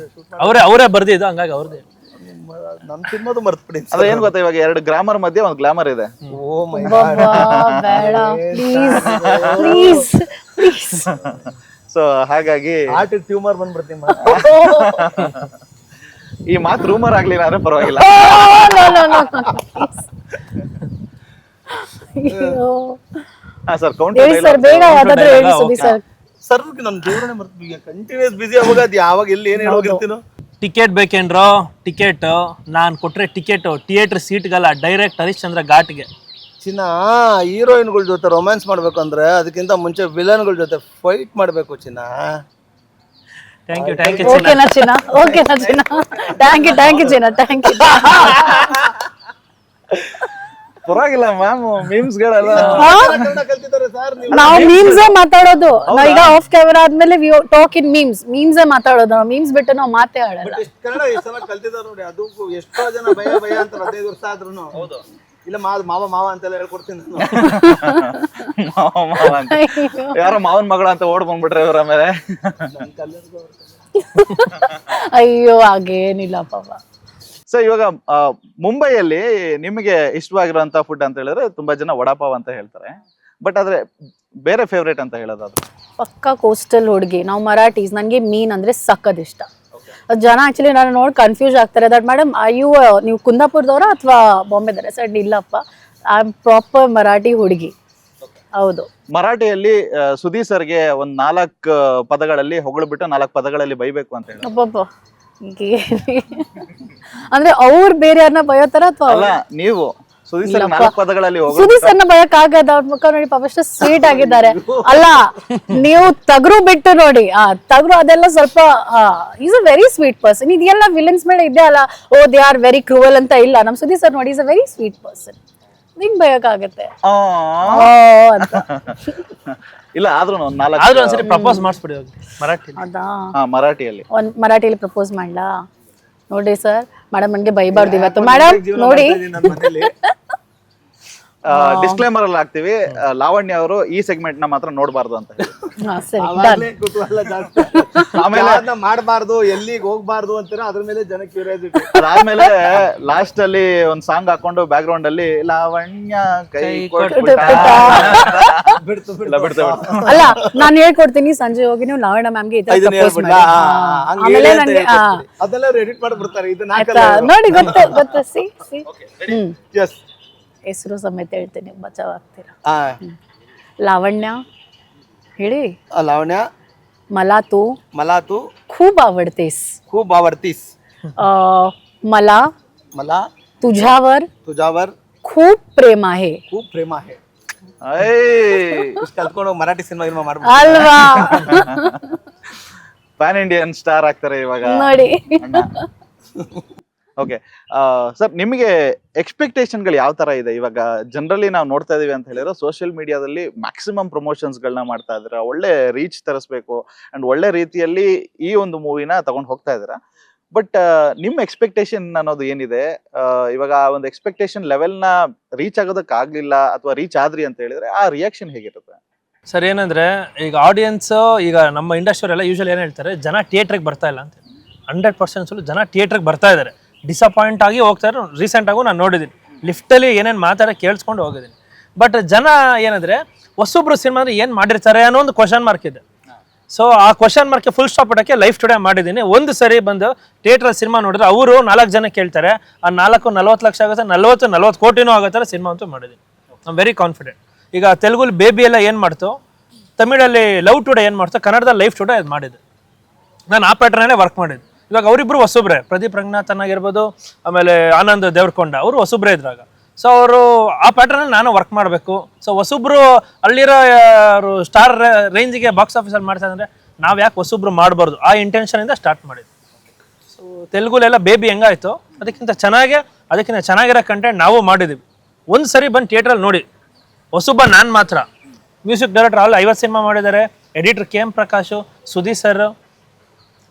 ಅವರೇ ಬರ್ದಿದ್ದು, ಹಂಗಾಗಿ ಅವ್ರದ್ದು. ನಮ್ ಸಿನಿಮಾದು ಮರ್ತ್ಬಿಡಿ. ಅದ ಏನ್ ಗೊತ್ತಾ, ಇವಾಗ 2 ಗ್ರಾಮರ್ ಮಧ್ಯೆ ಒಂದು ಗ್ಲಾಮರ್ ಇದೆ. ಓ ಮೈ ಗಾಡ್, ಸೊ ಹಾಗಾಗಿ ಹಾರ್ಟ್ ಟ್ಯೂಮರ್ ಬಂದ್ಬಿಡ್ತೀನಿ. ಈ ಮಾತು ರೂಮರ್ ಆಗ್ಲಿಲ್ಲ ಅಂದ್ರೆ ಪರವಾಗಿಲ್ಲ. ಸರ್, ಕೌಂಟರ್ ಸರ್ ಬೇಗ ಯಾವ್ದಾದ್ರು ಹೇಳಿ ಸುದೀಪ್ ಸರ್. ಸರ್ ನಮ್ ದೇವರೇ ಮರ್ತ್ಬಿಡಿ, ಕಂಟಿನ್ಯೂಸ್ ಬಿಸಿ ಆವಾಗ ಅದು ಯಾವಾಗ ಎಲ್ಲಿ ಏನ್ ಹೇಳೋಗಿರ್ತೀನೋ. ಟಿಕೆಟ್ ಬೇಕೇನ್ರೋ? ಟಿಕೆಟ್ ನಾನು ಕೊಟ್ರೆ ಟಿಕೆಟ್ ಥಿಯೇಟರ್ ಸೀಟ್ಗಲ್ಲ, ಡೈರೆಕ್ಟ್ ಹರಿಶ್ಚಂದ್ರ ಘಾಟ್ಗೆ. ಚಿನ್ನ, ಹೀರೋಯಿನ್ಗಳ ಜೊತೆ ರೊಮ್ಯಾನ್ಸ್ ಮಾಡ್ಬೇಕು ಅಂದ್ರೆ ಅದಕ್ಕಿಂತ ಮುಂಚೆ ವಿಲನ್ಗಳ ಜೊತೆ ಫೈಟ್ ಮಾಡ್ಬೇಕು ಚಿನ್ನ. ಥ್ಯಾಂಕ್ ಯು ಓಕೆನಾ ಚಿನ್ನ? ಓಕೆನಾ ಚಿನ್ನ? ಥ್ಯಾಂಕ್ ಯು ಚಿನ್ನ, ಥ್ಯಾಂಕ್ ಯು. ಪರವಾಗಿಲ್ಲ ಮ್ಯಾಮ್, ಮೀಮ್ಸ್ ಗಳೆಲ್ಲ ಕಲ್ತಿದ್ದಾರೆ ಸರ್. ನಾವು ಮೀಮ್ಸ್ ಮಾತಾಡೋದು. ಈಗ ಆಫ್ ಕ್ಯಾಮರಾ ಆದ್ಮೇಲೆ ಟಾಕ್ ಇನ್ ಮೀಮ್ಸ್ ಮಾತಾಡೋದು. ನಾವು ಮೀಮ್ಸ್ ಬಿಟ್ಟು ನಾವು ಮಾತೇ ಆಡಲ್ಲ. ಕನ್ನಡ ಎಷ್ಟು ಸಲ ಕಲ್ತಿದ್ದಾರೆ ನೋಡಿ. ಅದು ಎಷ್ಟೋ ಜನ ಭಯ ಅಂತಾರೆ 15 ವರ್ಷ ಆದ್ರೂ. ಇಲ್ಲ ಮಾವ ಅಂತೆಲ್ಲ ಹೇಳ್ಕೊಡ್ತೀನಿ. ಯಾರೋ ಮಾವನ್ ಮಗಳ ಅಂತ ಓಡ್ ಬಂದ್ಬಿಟ್ರೆ ಇವ್ರ ಮೇಲೆ. ಅಯ್ಯೋ, ಹಾಗೇನಿಲ್ಲ ಪಾಪ. ಸೊ ಇವಾಗ ಮುಂಬೈಯಲ್ಲಿ ನಿಮಗೆ ಇಷ್ಟವಾಗಿರುವಂತ ಫುಡ್ ಅಂತ ಹೇಳಿದ್ರೆ ತುಂಬಾ ಜನ ವಡಾಪಾವ್ ಅಂತ ಹೇಳ್ತಾರೆ, ಬಟ್ ಆದ್ರೆ ಬೇರೆ ಫೇವ್ರೇಟ್ ಅಂತ ಹೇಳೋದಾದ್ರೆ? ಪಕ್ಕಾ ಕೋಸ್ಟಲ್ ಹುಡುಗಿ, ನಾವು ಮರಾಠೀಸ್. ನನಗೆ ಮೀನ್ ಅಂದ್ರೆ ಸಕ್ಕತ್ ಇಷ್ಟ. ಜನ ಆಕ್ಚುಲಿ ನಾನು ನೋಡಿ ಕನ್ಫ್ಯೂಸ್ ಆಗ್ತಾರೆ, ದಟ್ ಮೇಡಮ್ ನೀವು ಕುಂದಾಪುರದವರ ಅಥವಾ ಬಾಂಬೆದವರ? ಸರ್ ಇಲ್ಲಪ್ಪ, ಐ ಆಮ್ ಪ್ರಾಪರ್ ಮರಾಠಿ ಹುಡುಗಿ. ಹೌದು. ಮರಾಠಿಯಲ್ಲಿ ಸುದೀಪ್ ಸರ್ಗೆ ಒಂದ್ 4 ಪದಗಳಲ್ಲಿ ಹೊಗಳ್ಬಿಟ್ಟು 4 ಪದಗಳಲ್ಲಿ ಬೈಬೇಕು ಅಂತ ಹೇಳಿ. ಅಬ್ಬಬ್ಬ, ಅಂದ್ರೆ ಅವ್ರು ಬೇರೆ ಯಾರನ್ನ ಬಯೋತಾರ ಅಥವಾ ಅಲ್ಲ ನೀವು ಸುದೀಪ್ ಸರ್ 4 ಪದಗಳಲ್ಲಿ ಸುದೀಪ್ ಸರ್ನ ಬಯಕ್ ಆಗದ? ಅವ್ರ ಮುಖ ನೋಡಿ ಪಾಪ ಎಷ್ಟು ಸ್ವೀಟ್ ಆಗಿದ್ದಾರೆ. ಅಲ್ಲ, ನೀವು ತಗರು ಬಿಟ್ಟು ನೋಡಿ, ತಗರು ಅದೆಲ್ಲ ಸ್ವಲ್ಪ is a very sweet person. ಇದೆಲ್ಲ ವಿಲನ್ಸ್ ಮೇಲೆ ಇದೆ ಅಲ್ಲ, ಓ ದೇ ಆರ್ ವೆರಿ ಕ್ರೂವಲ್ ಅಂತ ಇಲ್ಲ. ನಮ್ ಸುದೀಪ್ ಸರ್ ನೋಡಿ, is a very sweet person. ನಿಂಗ್ ಬಯಕ್ ಆಗತ್ತೆ ಅಂತ ಇಲ್ಲ, ಆದ್ರೂ ಒಂದ್ಸರಿ ಪ್ರಪೋಸ್ ಮಾಡಿಸ್ಬಿಡಿ ಮರಾಠಿ. ಅದಾ? ಮರಾಠಿಯಲ್ಲಿ ಮರಾಠಿಯಲ್ಲಿ ಪ್ರಪೋಸ್ ಮಾಡ್ಲಾ? ನೋಡ್ರಿ ಸರ್, ಮೇಡಮ್ ನನ್ಗೆ ಬೈಬಾರ್ದು ಇವತ್ತು. ಮೇಡಮ್ ನೋಡಿ, ಡಿಸ್ಕ್ಲೇಮರ್ ಅಲ್ಲಿ ಹಾಕ್ತಿವಿ, ಲಾವಣ್ಯ ಅವರು ಈ ಸೆಗ್ಮೆಂಟ್ ನ ಮಾತ್ರ ನೋಡಬಾರ್ದು ಅಂತ ಹೇಳಿ. ಸರಿ ಅವಾಗ್ಲೇ ಕುತೂಹಲ ಜಾಸ್ತಿ. ಆಮೇಲೆ ಅದನ್ನ ಮಾಡಬಾರ್ದು, ಎಲ್ಲಿಗೆ ಹೋಗ್ಬಾರ್ದು ಅಂತೀರಾ, ಅದ್ರ ಮೇಲೆ ಜನ ಕ್ಯೂರಿಯಾಸಿಟಿ. ಅದಾದ್ಮೇಲೆ ಲಾಸ್ಟ್ ಅಲ್ಲಿ ಒಂದ್ ಸಾಂಗ್ ಹಾಕೊಂಡು ಬ್ಯಾಕ್ ಗ್ರೌಂಡ್ ಅಲ್ಲಿ ಲಾವಣ್ಯ ಕೈ ಕೊಟ್ಬಿಟ್ಟ. ಬಿಡ್ತು ಇಲ್ಲ, ಬಿಡ್ತಾ ಅಲ್ಲ ನಾನು ಹೇಳ್ಕೊಡ್ತೀನಿ, ಸಂಜೆ ಹೋಗಿ ನೀವು ಲಾವಣ್ಯ ಮ್ಯಾಮ್ಗೆ ಈ ತರ ಇದನ್ನ ಪ್ರಪೋಸ್ ಹೇಳ್ಬಿಡ್ಲಾ? ಮಾಡಿ. ಹಂಗ್ ಆಮೇಲೆ ಹೇಳಿ ಅಂತ ನನಗೆ ಹೇಳ್ಕೊಡ್ತೀನಿ. ಅದೆಲ್ಲ ಎಡಿಟ್ ಮಾಡ್ಬಿಡ್ತಾರೆ, ಇದನ್ನ ಆಯ್ತಾ ನೋಡಿ, ಗೊತ್ತು ಸಿ Yes. ಹೆಸರು ಸಮೇತ ಹೇಳ್ತೀನಿ, ಬಚಾವ್ ಆಗ್ತೀರಾ. लावण्या ಹೇಳಿ. लावण्या, मला तू खूप आवडतेस. खूप आवडतीस. मला तुझ्यावर खूप प्रेम आहे. खूप प्रेम आहे. ಏಯ್ ಕಲ್ತ್ಕೊಂಡು ಮರಾಠಿ ಸಿನಿಮಾ ಮಾಡ್ಬೋದು ಅಲ್ವಾ? ಪ್ಯಾನ್ ಇಂಡಿಯನ್ ಸ್ಟಾರ್ ಆಗ್ತಾರೆ ಇವಾಗ ನೋಡಿ. ಓಕೆ ಸರ್, ನಿಮಗೆ ಎಕ್ಸ್ಪೆಕ್ಟೇಷನ್ಗಳು ಯಾವ ತರ ಇದೆ? ಇವಾಗ ಜನರಲಿ ನಾವು ನೋಡ್ತಾ ಇದೀವಿ ಅಂತ ಹೇಳಿದ್ರೆ ಸೋಷಿಯಲ್ ಮೀಡಿಯಾದಲ್ಲಿ ಮ್ಯಾಕ್ಸಿಮಮ್ ಪ್ರಮೋಷನ್ಸ್ಗಳನ್ನ ಮಾಡ್ತಾ ಇದ್ದೀರಾ, ಒಳ್ಳೆ ರೀಚ್ ತರಿಸ್ಬೇಕು ಅಂಡ್ ಒಳ್ಳೆ ರೀತಿಯಲ್ಲಿ ಈ ಒಂದು ಮೂವಿನ ತಗೊಂಡು ಹೋಗ್ತಾ ಇದ್ದೀರಾ. ಬಟ್ ನಿಮ್ಮ ಎಕ್ಸ್ಪೆಕ್ಟೇಷನ್ ಅನ್ನೋದು ಏನಿದೆ? ಇವಾಗ ಒಂದು ಎಕ್ಸ್ಪೆಕ್ಟೇಷನ್ ಲೆವೆಲ್ನ ರೀಚ್ ಆಗೋದಕ್ಕೆ ಆಗ್ಲಿಲ್ಲ ಅಥವಾ ರೀಚ್ ಆದ್ರಿ ಅಂತ ಹೇಳಿದ್ರೆ ಆ ರಿಯಾಕ್ಷನ್ ಹೇಗಿರುತ್ತೆ? ಸರ್ ಏನಂದ್ರೆ, ಈಗ ಆಡಿಯನ್ಸ್, ಈಗ ನಮ್ಮ ಇಂಡಸ್ಟ್ರಿಯಲ್ಲ ಯೂಶಲಿ ಏನು ಹೇಳ್ತಾರೆ, ಜನ ಥಿಯೇಟ್ರಿಗೆ ಬರ್ತಾ ಇಲ್ಲ ಅಂತ. 100% ಜನ ಥಿಯೇಟ್ರಿಗೆ ಬರ್ತಾ ಇದ್ದಾರೆ, ಡಿಸಪಾಯಿಂಟ್ ಆಗಿ ಹೋಗ್ತಾರೆ. ರೀಸೆಂಟಾಗೂ ನಾನು ನೋಡಿದ್ದೀನಿ, ಲಿಫ್ಟಲ್ಲಿ ಏನೇನು ಮಾತಾಡ ಕೇಳಿಸ್ಕೊಂಡು ಹೋಗಿದ್ದೀನಿ. ಬಟ್ ಜನ ಏನಂದರೆ, ಹೊಸೊಬ್ರು ಸಿನಿಮಾ ಅಂದರೆ ಏನು ಮಾಡಿರ್ತಾರೆ ಅನ್ನೋ ಒಂದು ಕ್ವಶನ್ ಮಾರ್ಕ್ ಇದೆ. ಸೊ ಆ ಕ್ವಶನ್ ಮಾರ್ಕ್ಗೆ ಫುಲ್ ಸ್ಟಾಪ್ ಇಡೋಕ್ಕೆ ಲೈಫ್ ಟುಡೇ ಮಾಡಿದ್ದೀನಿ. ಒಂದು ಸರಿ ಬಂದು ಥಿಯೇಟ್ರಲ್ಲಿ ಸಿನಿಮಾ ನೋಡಿದ್ರೆ ಅವರು 4 ಜನ ಕೇಳ್ತಾರೆ, ಆ 40 ಲಕ್ಷ ಆಗುತ್ತೆ, 40 ಕೋಟಿನೂ ಆಗೋ ಥರ ಸಿನಿಮಾ ಅಂತೂ ಮಾಡಿದ್ದೀನಿ. I am very confident. ಈಗ ತೆಲುಗಲ್ಲಿ ಬೇಬಿ ಎಲ್ಲ ಏನು ಮಾಡ್ತು, ತಮಿಳಲ್ಲಿ ಲವ್ ಟುಡೇ ಏನು ಮಾಡ್ತು, ಕನ್ನಡದಲ್ಲಿ ಲೈಫ್ ಟುಡೇ ಅದು ಮಾಡಿದ್ದು. ನಾನು ಆ ಪ್ಯಾಟ್ರನ್ನೇ ವರ್ಕ್ ಮಾಡಿದ್ದು. ಇವಾಗ ಅವರಿಬ್ಬರು ಹೊಸಬ್ರೆ, ಪ್ರದೀಪ್ ರಂಗನಾಥನ್ ಆಗಿರ್ಬೋದು, ಆಮೇಲೆ ಆನಂದ್ ದೇವ್ರಕೊಂಡ, ಅವರು ಹೊಸಬ್ರೆ ಇದ್ರಾಗ. ಸೊ ಅವರು ಆ ಪ್ಯಾಟ್ರನಲ್ಲಿ ನಾನು ವರ್ಕ್ ಮಾಡಬೇಕು. ಸೊ ಹೊಸಬ್ರು ಅಲ್ಲಿರೋ ಸ್ಟಾರ್ ರೇಂಜಿಗೆ ಬಾಕ್ಸ್ ಆಫೀಸಲ್ಲಿ ಮಾಡ್ತಾ ಇದ್ದಾರೆ, ನಾವು ಯಾಕೆ ಹೊಸಬ್ರು ಮಾಡಬಾರ್ದು, ಆ ಇಂಟೆನ್ಷನಿಂದ ಸ್ಟಾರ್ಟ್ ಮಾಡಿದ್ವಿ. ಸೊ ತೆಲುಗುಲೆಲ್ಲ ಬೇಬಿ ಹೆಂಗಾಯಿತು ಅದಕ್ಕಿಂತ ಚೆನ್ನಾಗಿರೋ ಕಂಟೆಂಟ್ ನಾವು ಮಾಡಿದ್ದೀವಿ. ಒಂದು ಸರಿ ಬಂದು ಥಿಯೇಟ್ರಲ್ಲಿ ನೋಡಿ. ಹೊಸೊಬ್ಬ ನಾನು ಮಾತ್ರ, ಮ್ಯೂಸಿಕ್ ಡೈರೆಕ್ಟರ್ ಅಲ್ಲಿ 50 ಸಿನಿಮಾ ಮಾಡಿದ್ದಾರೆ, editor KM Prakash, Sudeep sir,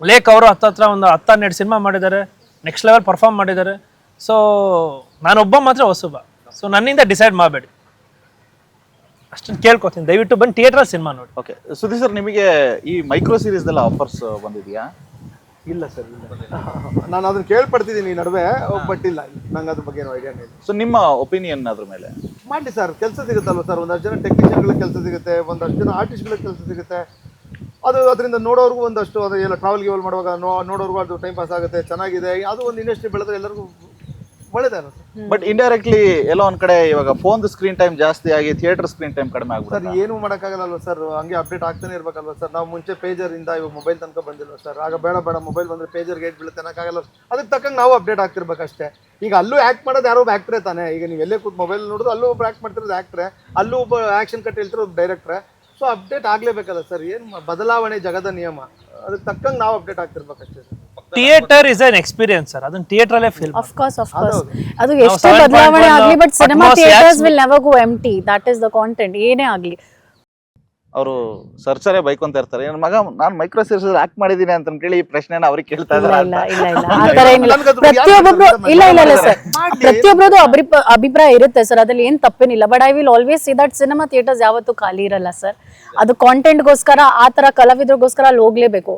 Lekh ಅವರು ಹತ್ತತ್ರ ಒಂದು 10-12 ಸಿನಿಮಾ ಮಾಡಿದ್ದಾರೆ, ನೆಕ್ಸ್ಟ್ ಲೆವೆಲ್ ಪರ್ಫಾರ್ಮ್ ಮಾಡಿದ್ದಾರೆ. ಸೊ ನಾನೊಬ್ಬ ಮಾತ್ರ ಹೊಸೊಬ್ಬ. ಸೊ ನನ್ನಿಂದ ಡಿಸೈಡ್ ಮಾಡಬೇಡಿ, ಅಷ್ಟನ್ನು ಕೇಳ್ಕೊತೀನಿ, ದಯವಿಟ್ಟು ಬಂದು ಥಿಯೇಟ್ರಲ್ಲಿ ಸಿನಿಮಾ ನೋಡಿ. ಓಕೆ ಸುದೀಪ್ ಸರ್, ನಿಮಗೆ ಈ ಮೈಕ್ರೋ ಸೀರೀಸ್ದೆಲ್ಲ ಆಫರ್ಸ್ ಬಂದಿದೆಯಾ? ಇಲ್ಲ ಸರ್, ಇಲ್ಲ. ನಾನು ಅದನ್ನ ಕೇಳ್ಪಡ್ತಿದ್ದೀನಿ ನಡುವೆ, ಬಟ್ ಇಲ್ಲ, ನಂಗೆ ಅದ್ರ ಬಗ್ಗೆ ಏನು ಐಡಿಯಾ ಇಲ್ಲ. ಸೊ ನಿಮ್ಮ ಒಪಿನಿಯನ್ ಅದ್ರ ಮೇಲೆ? ಮಾಡಲಿ ಸರ್, ಕೆಲಸ ಸಿಗುತ್ತಲ್ವ ಸರ್, ಒಂದಷ್ಟು ಜನ ಟೆಕ್ನಿಷಿಯನ್ಗಳ ಕೆಲಸ ಸಿಗುತ್ತೆ, ಒಂದಷ್ಟು ಜನ ಆರ್ಟಿಸ್ಟ್ಗಳ ಕೆಲಸ ಸಿಗುತ್ತೆ. ಅದು ಅದರಿಂದ ನೋಡೋರ್ಗೂ ಒಂದಷ್ಟು, ಅದು ಎಲ್ಲ ಟ್ರಾವೆಲ್ ಗಿವಲ್ ಮಾಡುವಾಗ ನೋಡೋರ್ಗೂ ಅದು ಟೈಮ್ ಪಾಸ್ ಆಗುತ್ತೆ, ಚೆನ್ನಾಗಿದೆ. ಅದು ಒಂದು ಇಂಡಸ್ಟ್ರಿ ಬೆಳೆದ್ರೆ ಎಲ್ಲರಿಗೂ ಒಳ್ಳೇದಾಗುತ್ತೆ. ಬಟ್ ಇಂಡೈರೆಕ್ಟ್ಲಿ ಎಲ್ಲೋ ಒಂದ್ ಕಡೆ ಇವಾಗ ಫೋನ್ ಸ್ಕ್ರೀನ್ ಟೈಮ್ ಜಾಸ್ತಿ ಆಗಿ ಥಿಯೇಟರ್ ಸ್ಕ್ರೀನ್ ಟೈಮ್ ಕಡಿಮೆ ಸರ್, ಆಗ್ಬಿಡುತ್ತೆ. ಏನು ಮಾಡೋಕ್ಕಾಗಲ್ಲ ಸರ್, ಹಂಗೆ ಅಪ್ಡೇಟ್ ಆಗ್ತಾನೆ ಇರ್ಬೇಕಲ್ವ ಸರ್. ನಾವು ಮುಂಚೆ ಪೇಜರ್ ಇಂದ ಇವಾಗ ಮೊಬೈಲ್ ತನಕ ಬಂದಿಲ್ವ ಸರ್, ಆಗ ಬೇಡ ಮೊಬೈಲ್ ಬಂದ್ರೆ ಪೇಜರ್ ಗೇಟ್ ಬೀಳುತ್ತೆ ಅನ್ನೋಕ್ಕಾಗಲ್ಲ. ಅದಕ್ಕೆ ತಕ್ಕಂಗೆ ನಾವು ಅಪ್ಡೇಟ್ ಆಗ್ತಿರ್ಬೇಕಷ್ಟೇ. ಈಗ ಅಲ್ಲೂ ಆ್ಯಕ್ಟ್ ಮಾಡೋದು ಯಾರೋ ಒಬ್ಬ ಆ್ಯಕ್ಟ್ರೇ ತಾನೆ. ಈಗ ನೀವು ಎಲ್ಲೇ ಕೂತ್ ಮೊಬೈಲ್ ನೋಡೋದು, ಅಲ್ಲೂ ಒಬ್ಬ ಆ್ಯಕ್ಟ್ ಮಾಡ್ತಿರೋದು ಆ್ಯಕ್ಟ್ರೇ, ಅಲ್ಲೂ ಒಬ್ಬ ಆ್ಯಕ್ಷನ್ ಕಟ್ ಹೇಳ್ತಿರೋದು ಡೈರೆಕ್ಟ್ರೇ. ಸೊ ಅಪ್ಡೇಟ್ ಆಗಲೇಬೇಕಲ್ಲ ಸರ್, ಏನು ಬದಲಾವಣೆ ಜಗದ ನಿಯಮ, ಅದಕ್ಕೆ ತಕ್ಕಂಗೆ ನಾವು ಅಪ್ಡೇಟ್ ಆಗ್ತಿರ್ಬೇಕಷ್ಟೇ sir. Theatre is an experience sir, ಅದನ್ನ ಥಿಯೇಟ್ರಲ್ಲೇ ಫೀಲ್ ಆಫ್ ಕೋರ್ಸ್ ಅದು ಎಷ್ಟೇ ಬದಲಾವಣೆ ಆಗಲಿ, but cinema theatres will never go empty. That is the content. ಏನೇ ಆಗಲಿ ಅವರು ಸರ್ಸರೇ ಬೈಕೊಂತ ಇರ್ತಾರೆ, ನನ್ನ ಮಗ ನಾನು ಮೈಕ್ರೋ ಸೀರೀಸ್ ಆಕ್ಟ್ ಮಾಡಿದೀನಿ ಅಂತ ಕೇಳಿ ಈ ಪ್ರಶ್ನೆನ ಅವ್ರಿಗೆ ಕೇಳ್ತಾ ಇದ್ದಾರೆ. ಇಲ್ಲ ಆ ತರ ಏನಿಲ್ಲ. ಪ್ರತಿಯೊಬ್ಬೊಬ್ರು ಇಲ್ಲ ಸರ್, ಪ್ರತಿಯೊಬ್ಬರದು ಅಭಿಪ್ರಾಯ ಇರುತ್ತೆ ಸರ್, ಅದ್ರಲ್ಲಿ ಏನ್ ತಪ್ಪೇನಿಲ್ಲ. But I will always say that cinema theatres ಯಾವತ್ತೂ ಖಾಲಿ ಇರಲ್ಲ ಸರ್. ಅದು ಕಾಂಟೆಂಟ್ಗೋಸ್ಕರ, ಆ ತರ ಕಲಾವಿದರಿಗೋಸ್ಕರ ಅಲ್ಲಿ ಹೋಗ್ಲೇಬೇಕು.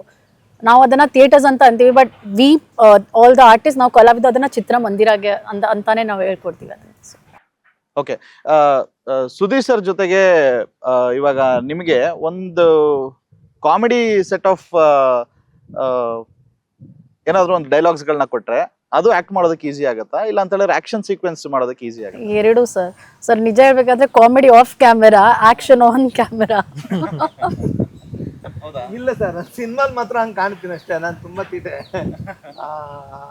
ನಾವು ಅದನ್ನ ಥಿಯೇಟರ್ಸ್ ಅಂತ ಅಂತೀವಿ, but we all the artist, ನಾವು ಕಲಾವಿದ ಅದನ್ನ ಚಿತ್ರಮಂದಿರಾಗೆ ಅಂತಾನೆ ನಾವು ಹೇಳ್ಕೊಡ್ತೀವಿ ಅದನ್ನ. ಓಕೆ, ಸುದೀಪ್ ಸರ್ ಜೊತೆಗೆ ಇವಾಗ ನಿಮಗೆ ಒಂದು ಕಾಮಿಡಿ ಸೆಟ್ ಆಫ್ ಏನಾದ್ರು ಒಂದು ಡೈಲಾಗ್ಸ್ ಗಳನ್ನ ಕೊಟ್ರೆ ಅದು ಆಕ್ಟ್ ಮಾಡೋದಕ್ಕೆ ಈಸಿ ಆಗುತ್ತಾ, ಇಲ್ಲ ಅಂತ ಹೇಳಿದ್ರೆ ಆಕ್ಷನ್ ಸೀಕ್ವೆನ್ಸ್ ಮಾಡೋದಕ್ಕೆ ಈಸಿ ಆಗುತ್ತೆ? ಎರಡು ಸರ್ ನಿಜ ಹೇಳ್ಬೇಕಾದ್ರೆ comedy of camera, action on camera. ಇಲ್ಲ ಸರ್, ಸಿನಿಮಾಲ್ ಮಾತ್ರ ಹಂಗೆ ಕಾಣ್ತೀನಿ ಅಷ್ಟೇ. ನಾನು ತುಂಬಾ ತೀಟೆ,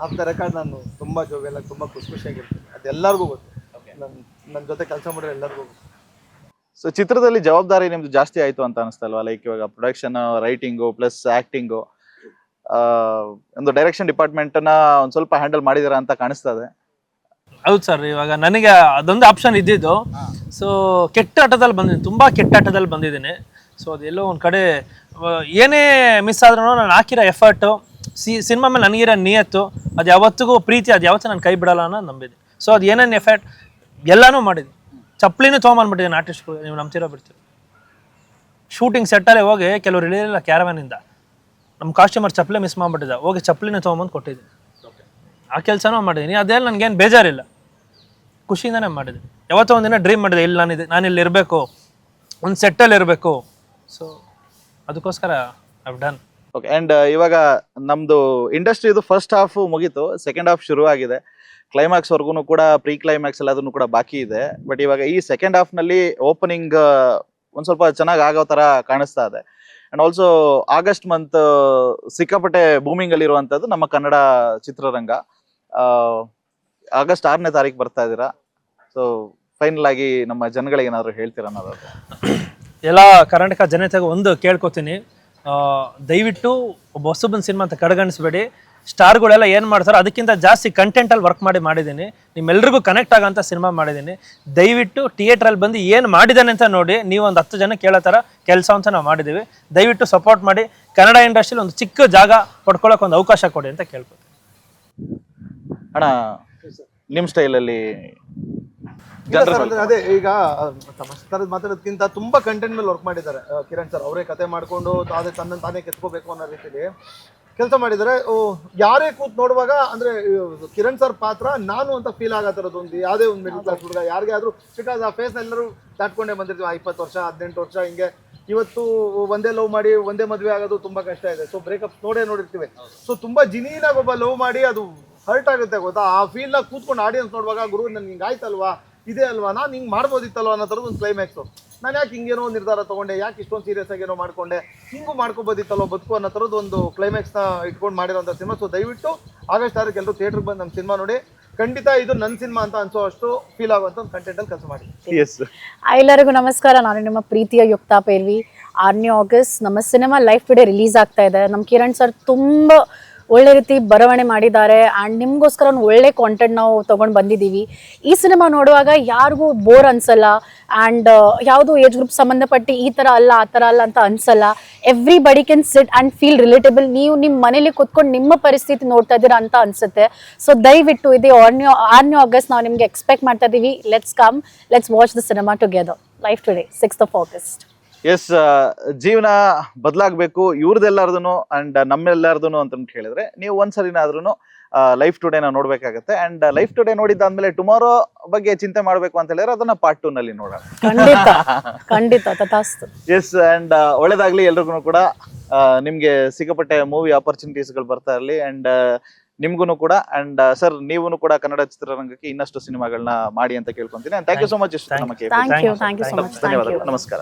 ಆಫ್ ದ ರೆಕಾರ್ಡ್ ನಾನು ತುಂಬಾ ಜೋವೆಲ್ಲ ತುಂಬಾ ಖುಷಿಯಾಗಿರ್ತೀನಿ. ಅದೆಲ್ಲರಿಗೂ ಗೊತ್ತು, ನನ್ನ ಜೊತೆ ಕೆಲಸ ಮಾಡಿರೋ ಎಲ್ಲರಿಗೂ ಗೊತ್ತು. ಸೊ ಚಿತ್ರದಲ್ಲಿ ಜವಾಬ್ದಾರಿ ನಿಮ್ದು ಜಾಸ್ತಿ ಆಯ್ತು ಅಂತ ಅನಿಸ್ತಲ್ವಾ? ಲೈಕ್ ಇವಾಗ ಪ್ರೊಡಕ್ಷನ್, ರೈಟಿಂಗು ಪ್ಲಸ್ ಆಕ್ಟಿಂಗು, ಒಂದು ಡೈರೆಕ್ಷನ್ ಡಿಪಾರ್ಟ್ಮೆಂಟ್ ನ ಒಂದ್ ಸ್ವಲ್ಪ ಹ್ಯಾಂಡಲ್ ಮಾಡಿದಾರ ಅಂತ ಕಾಣಿಸ್ತದೆ. ಹೌದು ಸರ್, ಇವಾಗ ನನಗೆ ಅದೊಂದು ಆಪ್ಷನ್ ಇದ್ದಿದ್ದು. ಸೊ ಕೆಟ್ಟ ಆಟದಲ್ಲಿ ಬಂದಿದ್ದೀನಿ, ತುಂಬಾ ಕೆಟ್ಟ ಆಟದಲ್ಲಿ ಬಂದಿದ್ದೀನಿ. ಸೊ ಅದೆಲ್ಲೋ ಒಂದು ಕಡೆ ಏನೇ ಮಿಸ್ ಆದ್ರೂ ನಾನು ಹಾಕಿರೋ ಎಫರ್ಟು, ಸಿನಿಮಾ ಮೇಲೆ ನನಗಿರೋ ನಿಯತ್ತು, ಅದು ಯಾವತ್ತಿಗೂ ಪ್ರೀತಿ, ಅದು ಯಾವತ್ತೂ ನಾನು ಕೈ ಬಿಡಲ್ಲ ಅನ್ನೋ ನಂಬಿದ್ದೆ. ಸೊ ಅದು ಏನೇನು ಎಫರ್ಟ್ ಎಲ್ಲನೂ ಮಾಡಿದ್ವಿ. ಚಪ್ಪಲಿನೂ ತೊಗೊಂಬಂದ್ಬಿಟ್ಟಿದ್ದೀನಿ ಆರ್ಟಿಸ್ಟ್ಗಳು, ನೀವು ನಂಬ್ತಿರೋ ಬಿಡ್ತೀವಿ. ಶೂಟಿಂಗ್ ಸೆಟ್ಟಲ್ಲೇ ಹೋಗಿ ಕೆಲವ್ರು ಇಳಿಲಿಲ್ಲ ಕ್ಯಾರವ್ಯಾನಿಂದ, ನಮ್ಮ ಕಾಸ್ಟ್ಯೂಮರ್ ಚಪ್ಪಲಿ ಮಿಸ್ ಮಾಡಿಬಿಟ್ಟಿದ್ದ, ಹೋಗಿ ಚಪ್ಪಲಿನ ತೊಗೊಂಬಂದು ಕೊಟ್ಟಿದ್ದೀನಿ. ಆ ಕೆಲಸನೂ ಮಾಡಿದ್ದೀನಿ. ಅದೆಲ್ಲ ನನಗೇನು ಬೇಜಾರಿಲ್ಲ, ಖುಷಿಯಿಂದನೇ ಮಾಡಿದ್ದೀನಿ. ಯಾವತ್ತೋ ಒಂದಿನ ಡ್ರೀಮ್ ಮಾಡಿದೆ, ಇಲ್ಲಿ ನಾನು ಇಲ್ಲಿ ಇರಬೇಕು, ಒಂದು ಸೆಟ್ಟಲ್ಲಿ ಇರಬೇಕು. ಸೊ ಅದಕ್ಕೋಸ್ಕರ ಐ ಡನ್. ಓಕೆ. ಆ್ಯಂಡ್ ಇವಾಗ ನಮ್ಮದು ಇಂಡಸ್ಟ್ರಿದು ಫಸ್ಟ್ ಹಾಫ್ ಮುಗೀತು, ಸೆಕೆಂಡ್ ಹಾಫ್ ಶುರು ಆಗಿದೆ. ಕ್ಲೈಮ್ಯಾಕ್ಸ್ವರೆಗೂ ಕೂಡ ಪ್ರೀ ಕ್ಲೈಮ್ಯಾಕ್ಸ್ ಎಲ್ಲ ಅದನ್ನು ಕೂಡ ಬಾಕಿ ಇದೆ. ಬಟ್ ಇವಾಗ ಈ ಸೆಕೆಂಡ್ ಹಾಫ್ನಲ್ಲಿ ಓಪನಿಂಗ್ ಒಂದು ಸ್ವಲ್ಪ ಚೆನ್ನಾಗಿ ಆಗೋ ಥರ ಕಾಣಿಸ್ತಾ ಇದೆ. ಆ್ಯಂಡ್ ಆಲ್ಸೋ ಆಗಸ್ಟ್ ಮಂತ್ ಸಿಕ್ಕಾಪಟ್ಟೆ ಬೂಮಿಂಗಲ್ಲಿ ಇರುವಂಥದ್ದು ನಮ್ಮ ಕನ್ನಡ ಚಿತ್ರರಂಗ. ಆಗಸ್ಟ್ 6ನೇ ತಾರೀಕು ಬರ್ತಾ ಇದ್ದೀರಾ. ಸೊ ಫೈನಲ್ ಆಗಿ ನಮ್ಮ ಜನಗಳಿಗೆ ಏನಾದರೂ ಹೇಳ್ತೀರಾ ಅನ್ನೋದಾದ್ರೆ? ಎಲ್ಲ ಕರ್ನಾಟಕ ಜನತೆಗೆ ಒಂದು ಕೇಳ್ಕೊತೀನಿ, ದಯವಿಟ್ಟು ಒಬ್ಬ ಹೊಸಬನ ಸಿನಿಮಾ ಅಂತ ಕಡೆಗಣಿಸ್ಬೇಡಿ. ಸ್ಟಾರ್ಗಳೆಲ್ಲ ಏನು ಮಾಡ್ತಾರೋ ಅದಕ್ಕಿಂತ ಜಾಸ್ತಿ ಕಂಟೆಂಟಲ್ಲಿ ವರ್ಕ್ ಮಾಡಿದ್ದೀನಿ. ನಿಮ್ಮೆಲ್ರಿಗೂ ಕನೆಕ್ಟ್ ಆಗೋಂಥ ಸಿನಿಮಾ ಮಾಡಿದ್ದೀನಿ. ದಯವಿಟ್ಟು ಥಿಯೇಟ್ರಲ್ಲಿ ಬಂದು ಏನು ಮಾಡಿದ್ದಾನೆ ಅಂತ ನೋಡಿ, ನೀವು ಒಂದು 10 ಜನ ಕೇಳೋ ಥರ ಕೆಲಸ ಅಂತ ನಾವು ಮಾಡಿದ್ದೀವಿ. ದಯವಿಟ್ಟು ಸಪೋರ್ಟ್ ಮಾಡಿ, ಕನ್ನಡ ಇಂಡಸ್ಟ್ರಿಲಿ ಒಂದು ಚಿಕ್ಕ ಜಾಗ ಪಡ್ಕೊಳ್ಳೋಕೆ ಒಂದು ಅವಕಾಶ ಕೊಡಿ ಅಂತ ಕೇಳ್ಕೊತೀನಿ. ಅಣ್ಣ, ನಿಮ್ಮ ಸ್ಟೈಲಲ್ಲಿ ಅದೇ ಈಗ ಮಾತಾಡೋದಕ್ಕಿಂತ ತುಂಬಾ ಕಂಟೆಂಟ್ ಮೇಲೆ ವರ್ಕ್ ಮಾಡಿದ್ದಾರೆ ಕಿರಣ್ ಸರ್. ಅವರೇ ಕತೆ ಮಾಡ್ಕೊಂಡು ಅದೇ ತನ್ನ ತಾನೇ ಕೆತ್ಕೋಬೇಕು ಅನ್ನೋ ರೀತಿಲಿ ಕೆಲಸ ಮಾಡಿದ್ದಾರೆ. ಯಾರೇ ಕೂತ್ ನೋಡುವಾಗ ಅಂದ್ರೆ ಕಿರಣ್ ಸರ್ ಪಾತ್ರ ನಾನು ಅಂತ ಫೀಲ್ ಆಗತ್ತಿರೋದು ಒಂದು ಯಾವುದೇ ಒಂದು ಮಿಡಲ್ ಕ್ಲಾಸ್ ಹುಡುಗ ಯಾರಿಗೆ ಆದ್ರೂ, ಬಿಕಾಸ್ ಆ ಫೇಸ್ ಎಲ್ಲರೂ ದಾಟ್ಕೊಂಡೇ ಬಂದಿರ್ತೀವಿ. 20 ವರ್ಷ 18 ವರ್ಷ ಹಿಂಗೆ. ಇವತ್ತು ಒಂದೇ ಲವ್ ಮಾಡಿ ಒಂದೇ ಮದುವೆ ಆಗೋದು ತುಂಬಾ ಕಷ್ಟ ಇದೆ. ಸೊ ಬ್ರೇಕಪ್ ನೋಡಿರ್ತೀವಿ. ಸೊ ತುಂಬಾ ಜಿನಿಯಾಗಿ ಒಬ್ಬ ಲವ್ ಮಾಡಿ ಅದು ಹರ್ಟ್ ಆಗುತ್ತೆ ಗೊತ್ತಾ. ಆ ಫೀಲ್ ನ ಕೂತ್ಕೊಂಡು ಆಡಿಯನ್ಸ್ ನೋಡುವಾಗ ಗುರು ನನ್ಗೆ ಹಿಂಗೆ ಆಯ್ತಲ್ವಾ, ಇದೇ ಅಲ್ವಾ, ನಾನು ಹಿಂಗೆ ಮಾಡ್ಬೋದಿತ್ತಲ್ವ ಅನ್ನೋ ಥರದ್ದು ಒಂದು ಕ್ಲೈಮ್ಯಾಕ್ಸು. ನಾನು ಯಾಕೆ ಹಿಂಗೇನೋ ನಿರ್ಧಾರ ತೊಗೊಂಡೆ, ಯಾಕೆ ಇಷ್ಟೊಂದು ಸೀರಿಯಸ್ ಆಗೇನೋ ಮಾಡ್ಕೊಂಡೆ, ಹಿಂಗೂ ಮಾಡ್ಕೋಬೋದಿತ್ತಲ್ವ ಬದುಕು ಅನ್ನೋ ಥರದ್ದು ಒಂದು ಕ್ಲೈಮ್ಯಾಕ್ಸ್ನ ಇಟ್ಕೊಂಡು ಮಾಡಿರೋಂಥ ಸಿನಿಮಾ. ಸೊ ದಯವಿಟ್ಟು ಆಗಸ್ಟ್ 6ಕ್ಕೆ ಎಲ್ಲರೂ ಥಿಯೇಟ್ರಿಗೆ ಬಂದು ನಮ್ಮ ಸಿನಿಮಾ ನೋಡಿ. ಖಂಡಿತ ಇದು ನನ್ನ ಸಿನಿಮಾ ಅಂತ ಅನ್ಸೋ ಅಷ್ಟು ಫೀಲ್ ಆಗುವಂಥ ಒಂದು ಕಂಟೆಂಟಲ್ಲಿ ಕೆಲಸ ಮಾಡಿ. ಎಲ್ಲರಿಗೂ ನಮಸ್ಕಾರ. ನಾನು ನಿಮ್ಮ ಪ್ರೀತಿಯ ಯುಕ್ತಾ ಪೇರ್ವಿ. 6ನೇ ಆಗಸ್ಟ್ ನಮ್ಮ ಸಿನಿಮಾ ಲೈಫ್ ಟುಡೇ ರಿಲೀಸ್ ಆಗ್ತಾ ಇದೆ. ನಮ್ಮ ಕಿರಣ್ ಸರ್ ತುಂಬ ಒಳ್ಳೆ ರೀತಿ ಬರವಣೆ ಮಾಡಿದ್ದಾರೆ. ಆ್ಯಂಡ್ ನಿಮಗೋಸ್ಕರ ಒಂದು ಒಳ್ಳೆ ಕಾಂಟೆಂಟ್ ನಾವು ತೊಗೊಂಡು ಬಂದಿದ್ದೀವಿ. ಈ ಸಿನಿಮಾ ನೋಡುವಾಗ ಯಾರಿಗೂ ಬೋರ್ ಅನ್ಸಲ್ಲ. ಆ್ಯಂಡ್ ಯಾವುದು ಏಜ್ ಗ್ರೂಪ್ ಸಂಬಂಧಪಟ್ಟು ಈ ಥರ ಅಲ್ಲ ಆ ಥರ ಅಲ್ಲ ಅಂತ ಅನ್ಸಲ್ಲ. Everybody can sit and feel relatable. ನೀವು ನಿಮ್ಮ ಮನೇಲಿ ಕೂತ್ಕೊಂಡು ನಿಮ್ಮ ಪರಿಸ್ಥಿತಿ ನೋಡ್ತಾ ಇದ್ದೀರಾ ಅಂತ ಅನ್ಸುತ್ತೆ. ಸೊ ದಯವಿಟ್ಟು ಇದು 6ನೇ ಆಗಸ್ಟ್ ನಾವು ನಿಮಗೆ ಎಕ್ಸ್ಪೆಕ್ಟ್ ಮಾಡ್ತಾ ಇದ್ದೀವಿ. Let's come, let's watch the cinema together. Life today 6th August. Yes, ಜೀವನ ಬದಲಾಗಬೇಕು ಇವ್ರದ್ದೆಲ್ಲಾರ್ದು ಅಂಡ್ ನಮ್ಮೆಲ್ಲಾರ್ದು ಅಂತ ಹೇಳಿದ್ರೆ ನೀವು ಒಂದ್ಸರಿನಾದ್ರೂ ಲೈಫ್ ಟುಡೇನ ನೋಡ್ಬೇಕಾಗತ್ತೆ. ಅಂಡ್ ಲೈಫ್ ಟುಡೇ ನೋಡಿದ್ದಾದ್ಮೇಲೆ ಟುಮಾರೋ ಬಗ್ಗೆ ಚಿಂತೆ ಮಾಡ್ಬೇಕು ಅಂತ ಹೇಳಿದ್ರೆ ಅದನ್ನ ಪಾರ್ಟ್ 2 ನಲ್ಲಿ ನೋಡೋಣ. ಖಂಡಿತ ತಥಾಸ್ತು. ಎಸ್, ಅಂಡ್ ಒಳ್ಳೇದಾಗ್ಲಿ ಎಲ್ರಿಗೂ ಕೂಡ. ನಿಮ್ಗೆ ಸಿಕ್ಕಾಪಟ್ಟೆ ಮೂವಿ ಆಪರ್ಚುನಿಟೀಸ್ಗಳು ಬರ್ತಾ ಇರಲಿ. ಅಂಡ್ ನಿಮ್ಗೂ ಕೂಡ. ಅಂಡ್ ಸರ್, ನೀವು ಕೂಡ ಕನ್ನಡ ಚಿತ್ರರಂಗಕ್ಕೆ ಇನ್ನಷ್ಟು ಸಿನಿಮಾಗಳನ್ನ ಮಾಡಿ ಅಂತ ಕೇಳ್ಕೊಂತೀನಿ. Thank you so much. Thank you so much. ಧನ್ಯವಾದಗಳು. ನಮಸ್ಕಾರ.